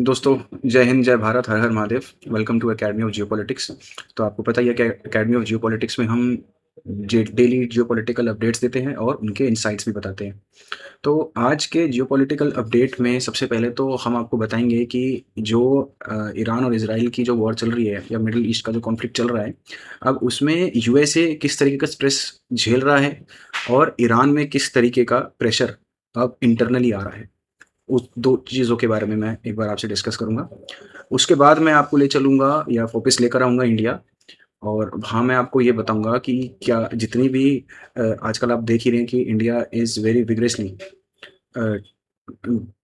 दोस्तों, जय हिंद, जय भारत, हर हर Mahadev. Welcome to academy of geopolitics. तो आपको पता ही है कि एकेडमी ऑफ जियोपॉलिटिक्स में हम डेली जियोपॉलिटिकल अपडेट्स देते हैं और उनके इनसाइट्स भी बताते हैं। तो आज के जियोपॉलिटिकल अपडेट में सबसे पहले तो हम आपको बताएंगे कि जो ईरान और इजराइल की जो वॉर चल रही है या मिडिल ईस्ट का जो कॉन्फ्लिक्ट चल रहा है, अब उसमें यूएसए किस तरीके का स्ट्रेस झेल रहा है और ईरान में किस तरीके का प्रेशर अब इंटरनली आ रहा है। उस 2 चीज़ों के बारे में मैं एक बार आपसे डिस्कस करूँगा। उसके बाद मैं आपको ले चलूँगा या वापस लेकर आऊँगा इंडिया, और वहाँ मैं आपको ये बताऊँगा कि क्या जितनी भी आजकल आप देख ही रहे हैं कि India is very vigorously a,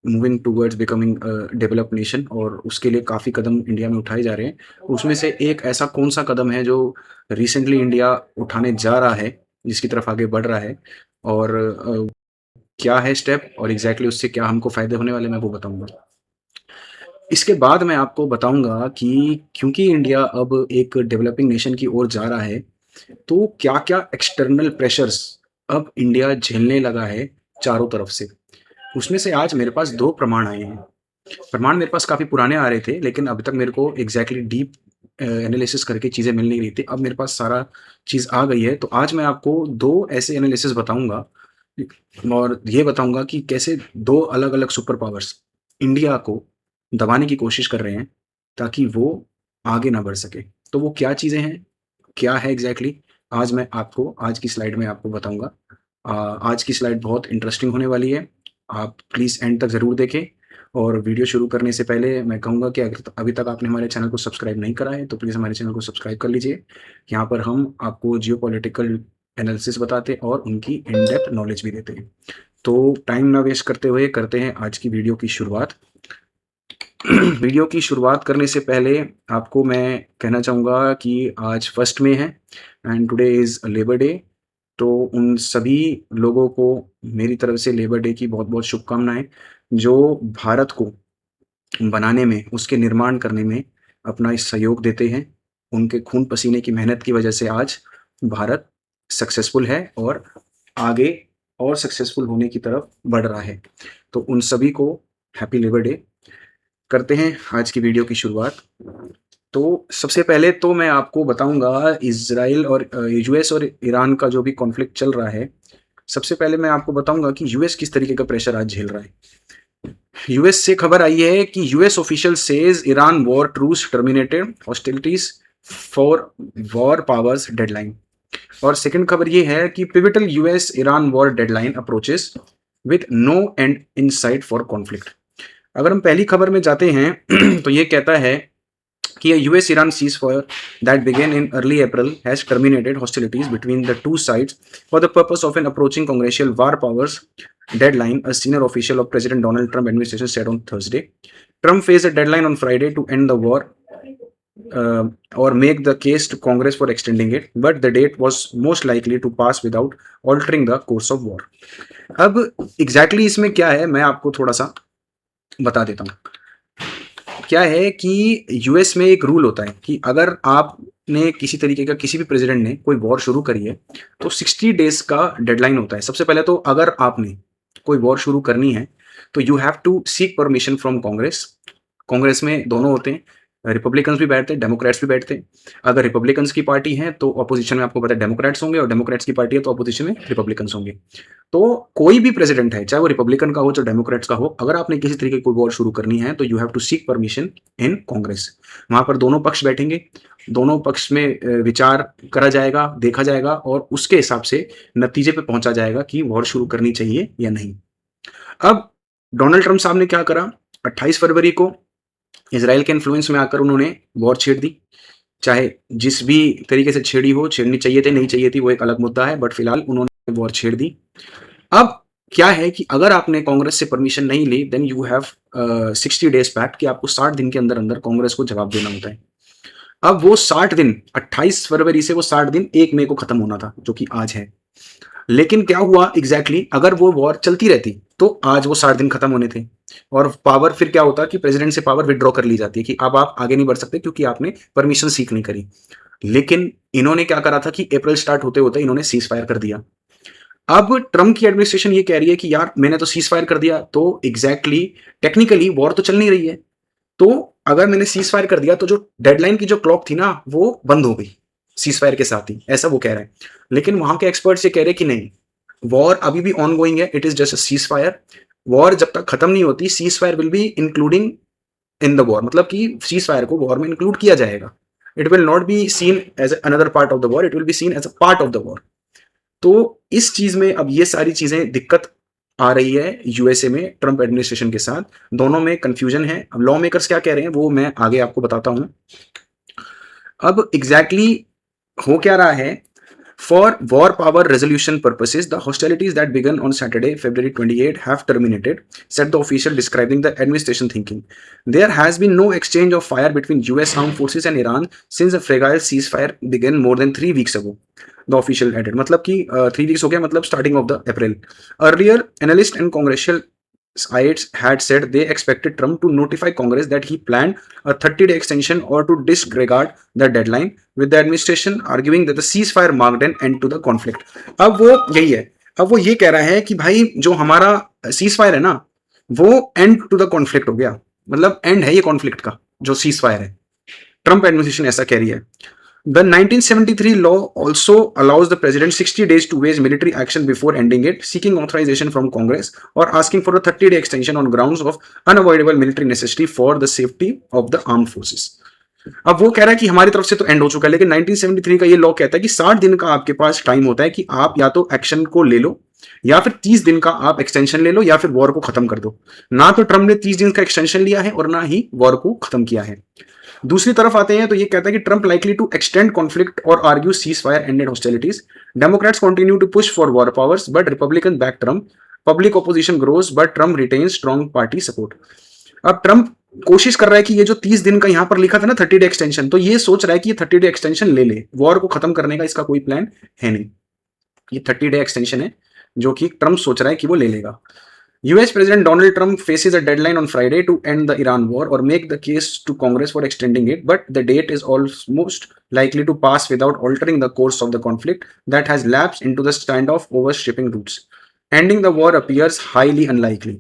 moving towards becoming developed nation, और उसके लिए काफ़ी कदम इंडिया में उठाए जा रहे हैं। उसमें से एक ऐसा कौन-सा कदम है जो रिसेंटली इंडिया उठाने जा रहा है, जिसकी तरफ आगे बढ़ रहा है, और क्या है स्टेप और एग्ज़ैक्टली उससे क्या हमको फ़ायदे होने वाले हैं, मैं वो बताऊँगा। इसके बाद मैं आपको बताऊँगा कि क्योंकि इंडिया अब एक डेवलपिंग नेशन की ओर जा रहा है, तो क्या-क्या एक्सटर्नल प्रेशर्स अब इंडिया झेलने लगा है चारों तरफ से। उसमें से आज मेरे पास 2 प्रमाण आए हैं। प्रमाण मेरे पास काफ़ी पुराने आ रहे थे, लेकिन अभी तक मेरे को एग्ज़ैक्टली डीप एनालिसिस करके चीज़ें मिल नहीं रही थी। अब मेरे पास सारा चीज़ आ गई है, तो आज मैं आपको 2 ऐसे एनालिसिस बताऊँगा और ये बताऊँगा कि कैसे 2 अलग-अलग सुपर पावर्स इंडिया को दबाने की कोशिश कर रहे हैं, ताकि वो आगे ना बढ़ सके। तो वो क्या चीज़ें हैं, क्या है एग्ज़ैक्टली, आज मैं आपको आज की स्लाइड में आपको बताऊँगा। आज की स्लाइड बहुत इंटरेस्टिंग होने वाली है। आप प्लीज़ एंड तक ज़रूर देखें, और वीडियो शुरू करने से पहले मैं कहूँगा कि अगर अभी तक आपने हमारे चैनल को सब्सक्राइब नहीं करा है, तो प्लीज़ हमारे चैनल को सब्सक्राइब कर लीजिए। यहाँ पर हम आपको जियोपॉलिटिकल एनालिसिस बताते हैं और उनकी इन डेप्थ नॉलेज भी देते हैं। तो टाइम ना वेस्ट करते हुए करते हैं आज की वीडियो की शुरुआत। वीडियो की शुरुआत करने से पहले आपको मैं कहना चाहूँगा कि आज फर्स्ट में है and today is labour day. तो उन सभी लोगों को मेरी तरफ से लेबर डे की बहुत-बहुत शुभकामनाएँ, जो भारत को बनाने में, उसके निर्माण करने में अपना इस सहयोग देते हैं। उनके खून पसीने की मेहनत की वजह से आज भारत सक्सेसफुल है और आगे और सक्सेसफुल होने की तरफ बढ़ रहा है। तो उन सभी को हैप्पी लेबर डे। करते हैं आज की वीडियो की शुरुआत। तो सबसे पहले तो मैं आपको बताऊँगा इज़राइल और यूएस और ईरान का जो भी कॉन्फ्लिक्ट चल रहा है। सबसे पहले मैं आपको बताऊँगा कि यूएस किस तरीके का प्रेशर आज झेल रहा है। यूएस से खबर आई है कि US official says Iran war truce terminated hostilities for war powers deadline. और सेकंड खबर ये है कि pivotal US Iran war deadline approaches with no end in sight for conflict. अगर हम पहली खबर में जाते हैं तो ये कहता है कि a US-Iran ceasefire that began in early April has terminated hostilities between the two sides for the purpose of an approaching congressional war powers deadline, a senior official of President Donald Trump administration said on Thursday. Trump faced a deadline on Friday to end the war or make the case to Congress for extending it, but the date was most likely to pass without altering the course of war. अब exactly इसमें क्या है, मैं आपको थोड़ा सा बता देता हूँ। क्या है कि यूएस में एक रूल होता है कि अगर आपने किसी तरीके का, किसी भी प्रेसिडेंट ने कोई वॉर शुरू करी है, तो 60 डेज का डेडलाइन होता है। सबसे पहले तो अगर आपने कोई वॉर शुरू करनी है, तो you have to seek permission from Congress. Congress में दोनों होते हैं, रिपब्लिकन्स भी बैठते हैं, डेमोक्रेट्स भी बैठते हैं। अगर रिपब्लिकन्स की पार्टी है तो अपोजिशन में आपको पता है डेमोक्रेट्स होंगे, और डेमोक्रेट्स की पार्टी है तो अपोजिशन में रिपब्लिकन्स होंगे। तो कोई भी प्रेसिडेंट है, चाहे वो रिपब्लिकन का हो चाहे डेमोक्रेट्स का हो, अगर आपने किसी तरीके की कोई वॉर शुरू करनी है तो you have to seek permission in Congress. वहां पर दोनों पक्ष बैठेंगे, दोनों पक्ष में विचार करा जाएगा, देखा जाएगा, और उसके हिसाब से नतीजे पे पहुंचा जाएगा कि वॉर शुरू करनी चाहिए या नहीं। अब डोनाल्ड ट्रंप साहब ने क्या करा, 28 फरवरी को इसराइल के इन्फ्लुएंस में आकर उन्होंने वॉर छेड़ दी। चाहे जिस भी तरीके से छेड़ी हो, छेड़नी चाहिए थी नहीं चाहिए थी वो एक अलग मुद्दा है, बट फिलहाल उन्होंने वॉर छेड़ दी। अब क्या है कि अगर आपने कांग्रेस से परमिशन नहीं ली, then you have 60 days pact, कि आपको 60 दिन के अंदर अंदर कांग्रेस को जवाब देना होता है। अब वो 60 दिन, 28 फरवरी से वो 60 दिन 1 मई को खत्म होना था, जो कि आज है। लेकिन क्या हुआ एग्जैक्टली, अगर वो वॉर चलती रहती तो आज वो 60 दिन खत्म होने थे, और पावर फिर क्या होता कि प्रेसिडेंट से पावर विड्रॉ कर ली जाती है कि अब आप आगे नहीं बढ़ सकते क्योंकि आपने परमिशन सीख नहीं करी। लेकिन इन्होंने क्या करा था कि अप्रैल स्टार्ट होते होते इन्होंने सीज फायर कर दिया। अब ट्रम्प की एडमिनिस्ट्रेशन ये कह रही है कि यार मैंने तो सीज फायर कर दिया, तो एग्जैक्टली टेक्निकली वॉर तो चल नहीं रही है, तो अगर मैंने सीज फायर कर दिया तो जो डेडलाइन की जो क्लॉक थी ना वो बंद हो गई सीज फायर के साथ ही, ऐसा वो कह रहा है। लेकिन वहां के एक्सपर्ट्स ये कह रहे हैं कि नहीं, वॉर अभी भी ऑन गोइंग है, it is just a ceasefire. War जब तक खत्म नहीं होती, ceasefire will be including in the war, मतलब कि सीज फायर को वॉर में इंक्लूड किया जाएगा। It will not be seen as another part of the war, it will be seen as a part of the war. तो इस चीज में अब ये सारी चीजें दिक्कत आ रही है यूएसए में ट्रंप एडमिनिस्ट्रेशन के साथ, दोनों में कंफ्यूजन है। अब लॉ मेकर्स क्या कह रहे हैं वो मैं आगे आपको बताता हूं। अब एग्जैक्टली हो क्या रहा है। For war power resolution purposes, the hostilities that began on Saturday, February 28, have terminated, said the official describing the administration thinking. There has been no exchange of fire between US armed forces and Iran since the fragile ceasefire began more than 3 weeks ago. The official added, मतलब कि 3 weeks हो गया, मतलब starting of the April. Earlier, analysts and congressional aides had said they expected Trump to notify Congress that he planned a 30-day extension or to disregard the deadline, with the administration arguing that the ceasefire marked an end to the conflict. अब वो यही है, अब वो ये कह रहा है कि भाई जो हमारा सीज फायर है ना वो एंड टू द कॉन्फ्लिक्ट हो गया, मतलब एंड है ये कॉन्फ्लिक्ट का जो सीज फायर है। ट्रंप एडमिनिस्ट्रेशन ऐसा कह रही है। The 1973 law also allows the president 60 days to wage military action before ending it, seeking authorization from Congress or asking for a 30-day extension on grounds of unavoidable military necessity for the safety of the armed forces. अब वो कह रहा है कि हमारी तरफ से तो एंड हो चुका है, लेकिन 1973 का ये लॉ कहता है कि 60 दिन का आपके पास टाइम होता है कि आप या तो एक्शन को ले लो या फिर 30 दिन का आप एक्सटेंशन ले लो या फिर वॉर को खत्म कर दो। ना तो ट्रम्प ने 30 दिन का एक्सटेंशन लिया है और ना ही वॉर को खत्म किया है। दूसरी तरफ आते हैं तो ये कहता है कि Trump likely to extend conflict और argue ceasefire ended hostilities. Democrats continue to push for war powers but Republican back Trump. Public opposition grows but Trump retain strong party support. अब ट्रंप कोशिश कर रहा है कि ये जो 30 दिन का यहां पर लिखा था ना 30-डे एक्सटेंशन, तो ये सोच रहा है कि ये 30-डे एक्सटेंशन ले ले, वॉर को खत्म करने का इसका कोई प्लान है नहीं। ये 30-डे एक्सटेंशन है जो कि ट्रंप सोच रहा है कि वो ले लेगा। US President Donald Trump faces a deadline on Friday to end the Iran war or make the case to Congress for extending it, but the date is almost likely to pass without altering the course of the conflict that has lapsed into the standoff over shipping routes. Ending the war appears highly unlikely.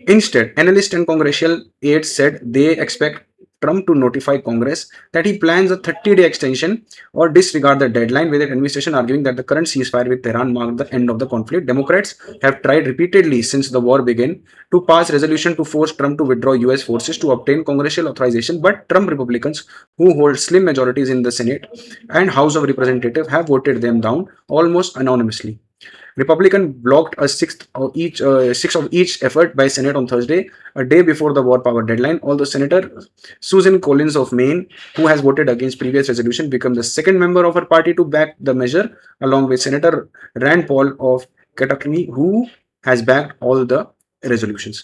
Instead, analysts and congressional aides said they expect Trump to notify Congress that he plans a 30-day extension or disregard the deadline, with the administration arguing that the current ceasefire with Tehran marked the end of the conflict. Democrats have tried repeatedly since the war began to pass resolution to force Trump to withdraw US forces to obtain congressional authorization, but Trump Republicans, who hold slim majorities in the Senate and House of Representatives, have voted them down almost anonymously. Republican blocked a sixth of each effort by Senate on Thursday, a day before the war power deadline. Although Senator Susan Collins of Maine, who has voted against previous resolution, became the second member of her party to back the measure, along with Senator Rand Paul of Kentucky, who has backed all the resolutions.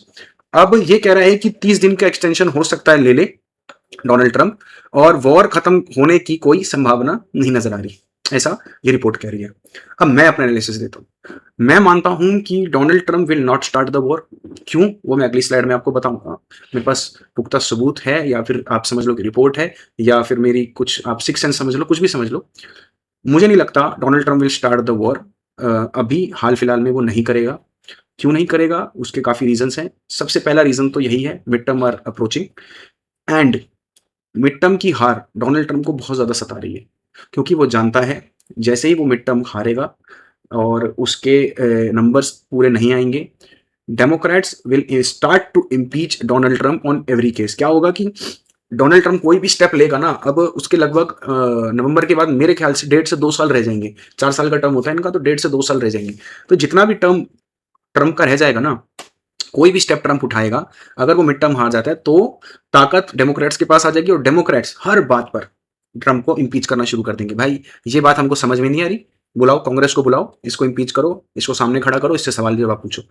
अब ये कह रहा है कि 30 दिन का extension हो सकता है ले ले डोनाल्ड ट्रंप, और वॉर खत्म होने की कोई संभावना नहीं नजर आ रही, ऐसा ये रिपोर्ट कह रही है। अब मैं अपना एनालिसिस देता हूं। मैं मानता हूं कि Donald Trump will not start the war. क्यों, वो मैं अगली स्लाइड में आपको बताऊंगा। मेरे पास पुख्ता सबूत है, या फिर आप समझ लो कि रिपोर्ट है, या फिर मेरी कुछ आप सिक्स सेंस समझ लो, कुछ भी समझ लो। मुझे नहीं लगता Donald Trump will start the war. अभी हाल फिलहाल में वो नहीं करेगा। क्यों नहीं करेगा, उसके काफी रीजंस हैं। सबसे पहला रीजन तो यही है, midterm are approaching, and midterm की हार डोनाल्ड ट्रंप को बहुत ज्यादा सता रही है, क्योंकि वो जानता है जैसे ही वो मिड टर्म हारेगा और उसके नंबर्स पूरे नहीं आएंगे, Democrats will start to impeach Donald Trump on every case. क्या होगा कि डोनाल्ड ट्रंप कोई भी स्टेप लेगा ना, अब उसके लगभग नवंबर के बाद मेरे ख्याल से 1.5 से 2 साल रह जाएंगे। 4 साल का टर्म होता है इनका, तो 1.5 से 2 साल रह जाएंगे। तो जितना भी टर्म ट्रंप का रह जाएगा ना, कोई भी स्टेप ट्रंप उठाएगा, अगर वो मिड टर्म हार जाता है तो ताकत डेमोक्रेट्स के पास आ जाएगी और डेमोक्रेट्स हर बात पर ट्रंप को इम्पीच करना शुरू कर देंगे। भाई ये बात हमको समझ में नहीं आ रही, बुलाओ कांग्रेस को, बुलाओ इसको, इम्पीच करो, इसको सामने खड़ा करो, इससे सवाल जवाब पूछो।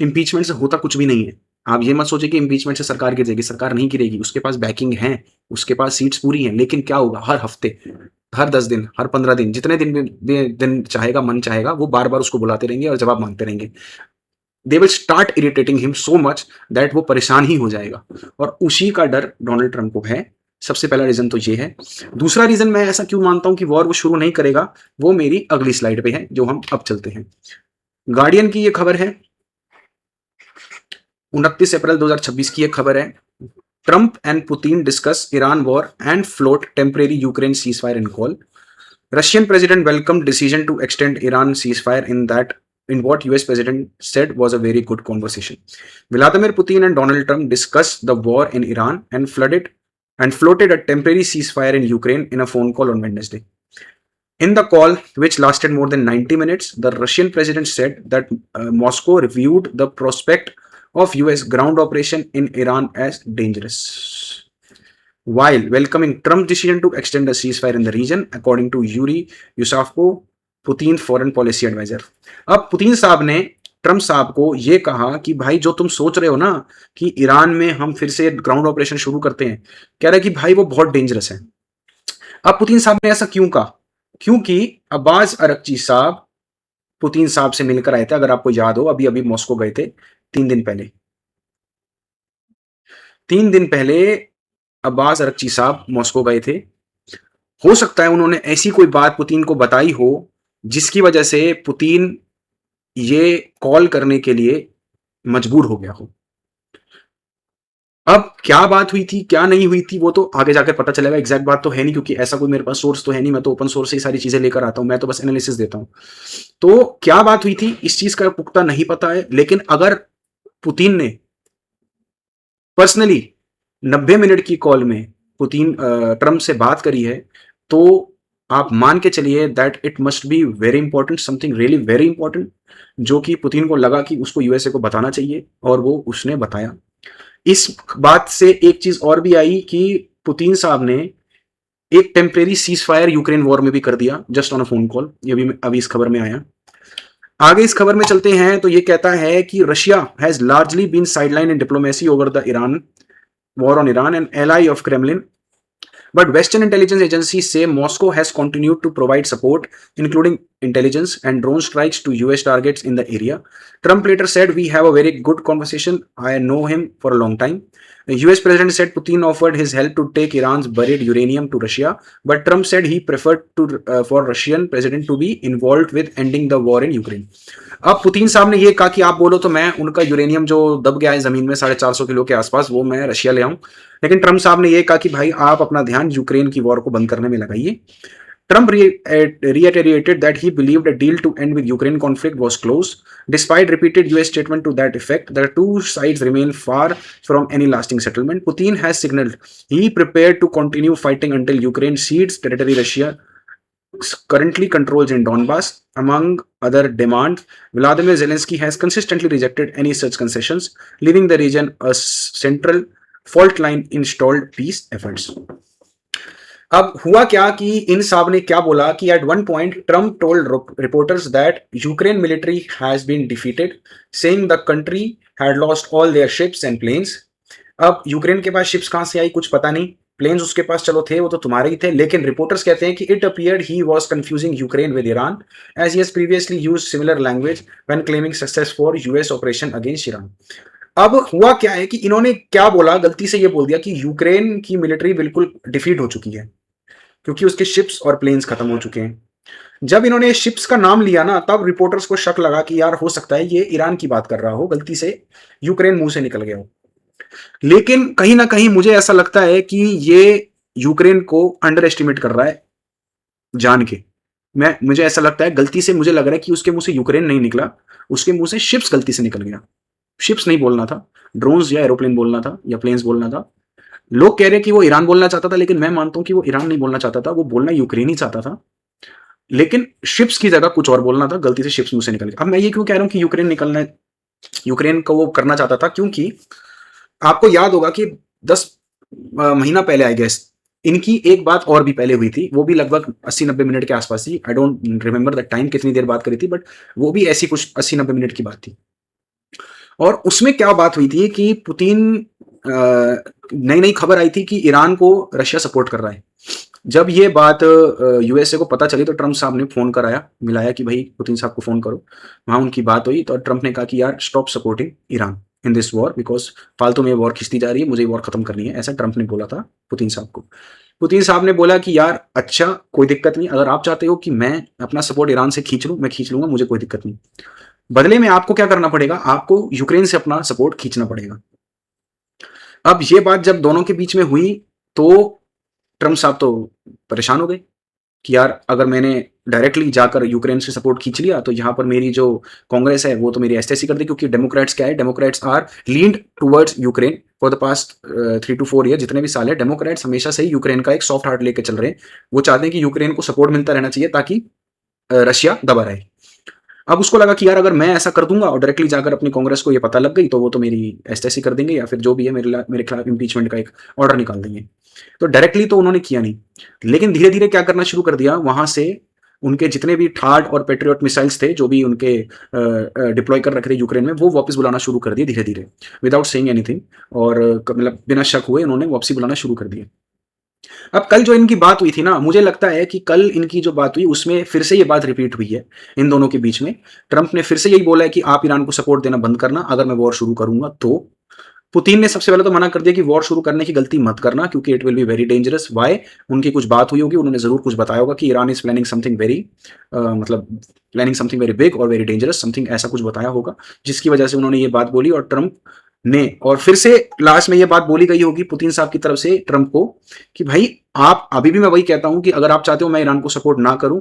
इम्पीचमेंट से होता कुछ भी नहीं है। आप ये मत सोचिए कि इम्पीचमेंट से सरकार गिर जाएगी, सरकार नहीं गिरेगी। उसके पास बैकिंग है, उसके पास सीट्स पूरी हैं, लेकिन क्या होगा, हर हफ्ते, हर 10 दिन, हर 15 दिन, जितने दिन चाहेगा, मन चाहेगा, वो बार बार उसको बुलाते रहेंगे और जवाब मांगते रहेंगे। They will start irritating him so much that वो परेशान ही हो जाएगा, और उसी का डर डोनाल्ड ट्रंप को है। सबसे पहला रीजन तो ये है। दूसरा रीजन मैं ऐसा क्यों मानता हूं कि वॉर वो शुरू नहीं करेगा, वो मेरी अगली स्लाइड पे है, जो हम अब चलते हैं। गार्डियन की ये खबर है, 29 अप्रैल 2026 की एक खबर है। Trump and Putin discuss Iran war and float temporary Ukraine ceasefire in call. Russian president welcomed decision to extend Iran ceasefire in what US president said was a very good conversation. Vladimir Putin and Donald Trump discussed the war in Iran and floated a temporary ceasefire in Ukraine in a phone call on Wednesday. In the call, which lasted more than 90 minutes, the Russian president said that Moscow reviewed the prospect of US ground operation in Iran as dangerous, while welcoming Trump's decision to extend the ceasefire in the region, according to Yuri Yusufov, Putin foreign policy adviser. अब Putin साहब ने Trump साहब को ये कहा कि भाई जो तुम सोच रहे हो ना कि ईरान में हम फिर से ग्राउंड ऑपरेशन शुरू करते हैं, कह रहा है कि भाई वो बहुत डेंजरस है. अब पुतिन साहब ने ऐसा क्यों कहा? क्योंकि अब्बास अरक्ची साहब पुतिन साहब से मिलकर आए थे, अगर आपको याद हो, अभी अभी मॉस्को गए थे 3 दिन पहले. 3 दिन पहले अब्बास अरक्ची साहब मॉस्को गए थे. हो सकता है उन्होंने ऐसी कोई बात पुतिन को बताई हो जिसकी वजह से पुतिन ये कॉल करने के लिए मजबूर हो गया हो. अब क्या बात हुई थी, क्या नहीं हुई थी, वो तो आगे जाकर पता चलेगा. एग्जैक्ट बात तो है नहीं, क्योंकि ऐसा कोई मेरे पास सोर्स तो है नहीं. मैं तो ओपन सोर्स से ही सारी चीजें लेकर आता हूं, मैं तो बस एनालिसिस देता हूं. तो क्या बात हुई थी इस चीज का पुख्ता नहीं पता है. लेकिन अगर पुतिन ने पर्सनली 90 मिनट की कॉल में पुतिन ट्रम्प से बात करी है, तो आप मान के चलिए that it must be very important, something really very important, जो कि पुतिन को लगा कि उसको यूएसए को बताना चाहिए, और वो उसने बताया. इस बात से एक चीज और भी आई कि पुतिन साहब ने एक temporary cease fire Ukraine war में भी कर दिया, just on a phone call. ये भी अभी इस खबर में आया. आगे इस खबर में चलते हैं तो ये कहता है कि Russia has largely been sideline in diplomacy over the Iran war on Iran, an ally of Kremlin. But Western intelligence agencies say Moscow has continued to provide support, including intelligence and drone strikes to US targets in the area. Trump later said, "We have a very good conversation. I know him for a long time." The US president said Putin offered his help to take Iran's buried uranium to Russia, but Trump said he preferred for Russian president to be involved with ending the war in Ukraine. अब Putin साहब ने ये कहा कि आप बोलो तो मैं उनका यूरेनियम जो दब गया है जमीन में 450 किलो के आसपास, वो मैं रशिया ले आऊं. लेकिन ट्रम्प साहब ने ये कहा कि भाई आप अपना ध्यान यूक्रेन की वॉर को बंद करने में लगाइए. Trump reiterated that he believed a deal to end with Ukraine conflict was close. Despite repeated US statement to that effect, the two sides remain far from any lasting settlement. Putin has signaled he prepared to continue fighting until Ukraine cedes territory Russia currently controls in Donbass. Among other demands, Vladimir Zelensky has consistently rejected any such concessions, leaving the region a central fault line in stalled peace efforts. अब हुआ क्या कि इन साहब ने क्या बोला कि at one point Trump told reporters that Ukraine military has been defeated, saying the country had lost all their ships and planes. अब यूक्रेन के पास शिप्स कहां से आई कुछ पता नहीं, प्लेन्स उसके पास चलो थे, वो तो तुम्हारे ही थे. लेकिन रिपोर्टर्स कहते हैं कि it appeared he was confusing Ukraine with Iran as he has previously used similar language when claiming success for US operation against Iran. अब हुआ क्या है कि इन्होंने क्या बोला, गलती से ये बोल दिया कि यूक्रेन की मिलिट्री बिल्कुल डिफीट हो चुकी है क्योंकि उसके शिप्स और प्लेन्स खत्म हो चुके हैं. जब इन्होंने शिप्स का नाम लिया ना, तब रिपोर्टर्स को शक लगा कि यार हो सकता है ये ईरान की बात कर रहा हो, गलती से यूक्रेन मुंह से निकल गया हो. लेकिन कहीं ना कहीं मुझे ऐसा लगता है कि ये यूक्रेन को अंडर एस्टिमेट कर रहा है जान के. मुझे ऐसा लगता है, गलती से मुझे लग रहा है कि उसके मुंह से यूक्रेन नहीं निकला, उसके मुंह से शिप्स गलती से निकल गया. शिप्स नहीं बोलना था, ड्रोन्स या एरोप्लेन बोलना था या प्लेन्स बोलना था. लोग कह रहे हैं कि वो ईरान बोलना चाहता था, लेकिन मैं मानता हूं कि वो ईरान नहीं बोलना चाहता था, वो बोलना यूक्रेन ही चाहता था. लेकिन शिप्स की जगह कुछ और बोलना था, गलती से शिप्स मुंह से निकल गया. अब मैं ये क्यों कह रहा हूं कि यूक्रेन को वो करना चाहता था, क्योंकि आपको याद होगा कि 10 महीना पहले आई गेस इनकी एक बात और भी पहले हुई थी, वो भी लगभग 80-90 मिनट के आसपास थी. I don't remember the time कितनी देर बात करी थी, बट वो भी ऐसी कुछ 80-90 मिनट की बात थी. और उसमें क्या बात हुई थी कि पुतिन नई नई खबर आई थी कि ईरान को रशिया सपोर्ट कर रहा है. जब ये बात यूएसए को पता चली तो ट्रम्प साहब ने फोन कराया, मिलाया कि भाई पुतिन साहब को फोन करो. वहां उनकी बात हुई तो ट्रम्प ने कहा कि यार stop supporting Iran in this war because फालतू में वॉर खिंचती जा रही है, मुझे वॉर खत्म करनी है. ऐसा ट्रम्प ने बोला था पुतिन साहब को. पुतिन साहब ने बोला कि यार अच्छा कोई दिक्कत नहीं, अगर आप चाहते हो कि मैं अपना सपोर्ट ईरान से खींच लूं, मैं खींच लूंगा, मुझे कोई दिक्कत नहीं. बदले में आपको क्या करना पड़ेगा, आपको यूक्रेन से अपना सपोर्ट खींचना पड़ेगा. अब ये बात जब दोनों के बीच में हुई तो ट्रम्प साहब तो परेशान हो गए कि यार अगर मैंने डायरेक्टली जाकर यूक्रेन से सपोर्ट खींच लिया तो यहाँ पर मेरी जो कांग्रेस है वो तो मेरी एसटेसी कर दी, क्योंकि डेमोक्रेट्स क्या है, Democrats are leaned towards Ukraine for the past 3 to 4 year. जितने भी साल है डेमोक्रेट्स हमेशा से ही यूक्रेन का एक सॉफ्ट हार्ट लेके चल रहे हैं। वो चाहते हैं कि यूक्रेन को सपोर्ट मिलता रहना चाहिए ताकि रशिया दबा रहे। अब उसको लगा कि यार अगर मैं ऐसा कर दूंगा और डायरेक्टली जाकर अपनी कांग्रेस को ये पता लग गई तो वो तो मेरी एसटेसी कर देंगे या फिर जो भी है मेरे खिलाफ इम्पीचमेंट का एक ऑर्डर निकाल देंगे। तो डायरेक्टली तो उन्होंने किया नहीं, लेकिन धीरे धीरे क्या करना शुरू कर दिया, वहां से उनके जितने भी थार्ड और पेट्रियट मिसाइल्स थे जो भी उनके डिप्लॉय कर रखे थे यूक्रेन में, वो वापस बुलाना शुरू कर दिए धीरे धीरे, विदाउट सेइंग एनीथिंग। और मतलब बिना शक हुए उन्होंने वापसी बुलाना शुरू कर दिया। अब कल जो इनकी बात हुई थी ना, मुझे लगता है कि कल इनकी जो बात हुई उसमें फिर से ये बात रिपीट हुई है इन दोनों के बीच में। ट्रंप ने फिर से यही बोला है कि आप ईरान को सपोर्ट देना बंद करना, अगर मैं वॉर शुरू करूंगा तो। पुतिन ने सबसे पहले तो मना कर दिया कि वॉर शुरू करने की गलती मत करना, क्योंकि it will be very dangerous. Why? उनकी कुछ बात हुई होगी, उन्होंने जरूर कुछ बताया होगा कि Iran is planning something very मतलब प्लानिंग समथिंग वेरी बिग और वेरी डेंजरस, समथिंग ऐसा कुछ बताया होगा जिसकी वजह से उन्होंने ये बात बोली। और ट्रंप ने और फिर से लास्ट में ये बात बोली गई होगी पुतिन साहब की तरफ से ट्रंप को कि भाई आप, अभी भी मैं वही कहता हूं कि अगर आप चाहते हो मैं ईरान को सपोर्ट ना करूं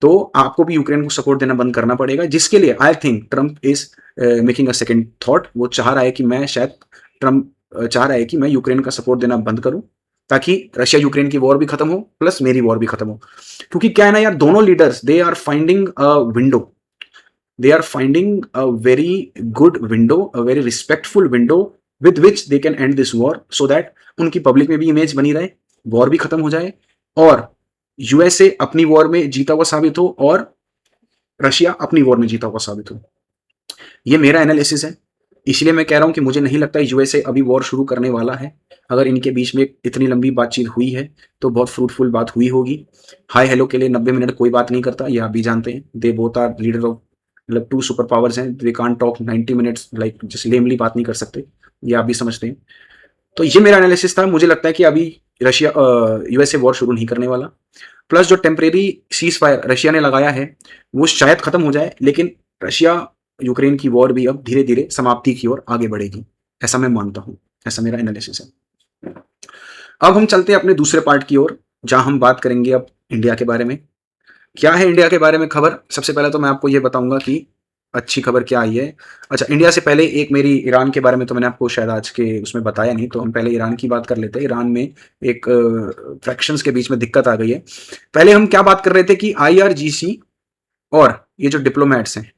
तो आपको भी यूक्रेन को सपोर्ट देना बंद करना पड़ेगा, जिसके लिए I think Trump is making a second thought. वो चाह रहा है कि मैं शायद ट्रंप चाह रहा है कि मैं यूक्रेन का सपोर्ट देना बंद करूं ताकि रशिया यूक्रेन की वॉर भी खत्म हो प्लस मेरी वॉर भी खत्म हो। क्योंकि क्या है ना यार, दोनों leaders they are finding a window, they are finding a very good window, a very respectful window with which they can end this war, so that उनकी पब्लिक में भी इमेज बनी रहे, वॉर भी खत्म हो जाए और यूएसए अपनी वॉर में जीता हुआ साबित हो और रशिया अपनी वॉर में जीता हुआ साबित हो। ये मेरा एनालिसिस है, इसलिए मैं कह रहा हूं कि मुझे नहीं लगता यूएसए अभी वॉर शुरू करने वाला है। अगर इनके बीच में इतनी लंबी बातचीत हुई है तो बहुत फ्रूटफुल बात हुई होगी। हाई हेलो के लिए 90 मिनट कोई बात नहीं करता, ये आप भी जानते हैं। They both are leader of, मतलब 2 सुपर पावर्स हैं, they can't talk 90 minutes like just lamely बात नहीं कर सकते, ये आप भी समझते हैं। तो ये मेरा एनालिसिस था। मुझे लगता है कि अभी रशिया यूएसए वॉर शुरू नहीं करने वाला। प्लस जो टेम्परेरी सीज फायर रशिया ने लगाया है वो शायद खत्म हो जाए, लेकिन रशिया यूक्रेन की वॉर भी अब धीरे धीरे समाप्ति की ओर आगे बढ़ेगी, ऐसा मैं मानता हूं। ऐसा मेरा एनालिसिस है। अब हम चलते हैं अपने दूसरे पार्ट की ओर, जहां हम बात करेंगे अब इंडिया के बारे में। क्या है इंडिया के बारे में खबर? सबसे पहले तो मैं आपको ये बताऊंगा कि अच्छी खबर क्या आई है। अच्छा, इंडिया से पहले एक मेरी ईरान के बारे में तो मैंने आपको शायद आज के उसमें बताया नहीं, तो हम पहले ईरान की बात कर लेते हैं। ईरान में एक फ्रैक्शंस के बीच में दिक्कत आ गई है। पहले हम क्या बात कर रहे थे कि आईआरजीसी और ये जो डिप्लोमेट्स हैं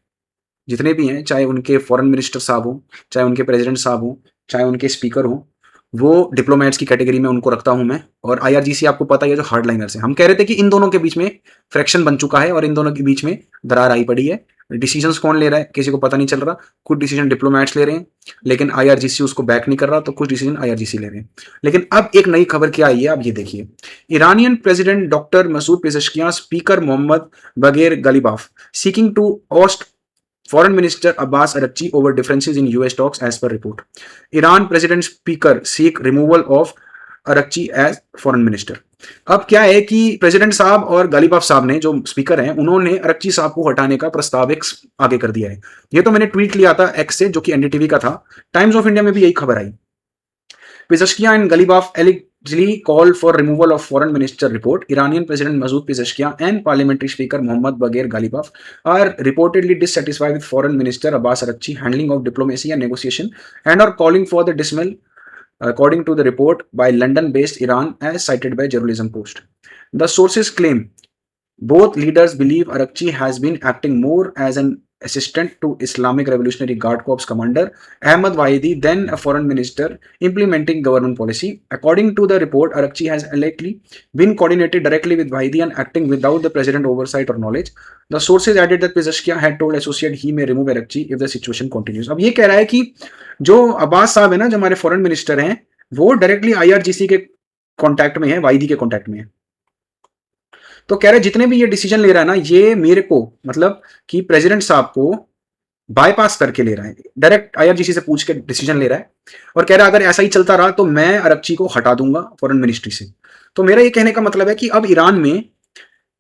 जितने भी हैं, चाहे उनके फॉरेन मिनिस्टर साहब हो, चाहे उनके प्रेसिडेंट साहब हो, चाहे उनके स्पीकर हो, वो डिप्लोमेट्स की कैटेगरी में उनको रखता हूं मैं। और आईआरजीसी आपको पता ही है जो हार्डलाइनर्स हैं। हम कह रहे थे कि इन दोनों के बीच में फ्रैक्शन बन चुका है और इन दोनों के बीच में दरार आई पड़ी है। डिसीजंस कौन ले रहा है किसी को पता नहीं चल रहा। कुछ डिसीजन डिप्लोमेट्स ले रहे हैं लेकिन आईआरजीसी उसको बैक नहीं कर रहा, तो कुछ डिसीजन आईआरजीसी ले रहे हैं। लेकिन अब एक नई खबर क्या आई है, आप ये देखिए। Iranian president doctor Masoud Pezeshkian speaker Mohammad Bagher Ghalibaf seeking to oust Foreign Minister Abbas Araghchi over differences in US talks as per report. Iran President Speaker seek removal of Araghchi as Foreign Minister. अब क्या है कि president साहब और Ghalibaf साहब ने, जो speaker हैं, उन्होंने अरक्ची साहब को हटाने का प्रस्ताव एक आगे कर दिया है। ये तो मैंने ट्वीट लिया था एक्स से, जो कि एनडीटीवी का था। टाइम्स ऑफ इंडिया में भी यही खबर आई। Pezeshkian and Galibaf allegedly called for removal of foreign minister report. Iranian President Masoud Pezeshkian and Parliamentary Speaker Mohammad Bagher Galibaf are reportedly dissatisfied with Foreign Minister Abbas Araghchi handling of diplomacy and negotiation and are calling for the dismissal, according to the report by London-based Iran, as cited by Jerusalem Post. The sources claim both leaders believe Araghchi has been acting more as an assistant to Islamic Revolutionary Guard Corps commander Ahmad Wahidi than a foreign minister implementing government policy. According to the report, Araghchi has allegedly been coordinated directly with Wahidi and acting without the president oversight or knowledge. The sources added that Pezeshkian had told associate he may remove Araghchi if the situation continues. अब ये कह रहा है कि जो अब्बास साहब है ना, जो हमारे फॉरेन मिनिस्टर हैं, वो डायरेक्टली आईआरजीसी के कॉन्टैक्ट में है, वाहिदी के कॉन्टैक्ट में है। तो कह रहे जितने भी ये डिसीजन ले रहा है ना, ये मेरे को, मतलब कि प्रेसिडेंट साहब को बाईपास करके ले रहा है, डायरेक्ट आईआरजीसी से पूछ के डिसीजन ले रहा है। और कह रहा है अगर ऐसा ही चलता रहा तो मैं अरक्ची को हटा दूंगा फॉरेन मिनिस्ट्री से। तो मेरा ये कहने का मतलब है कि अब ईरान में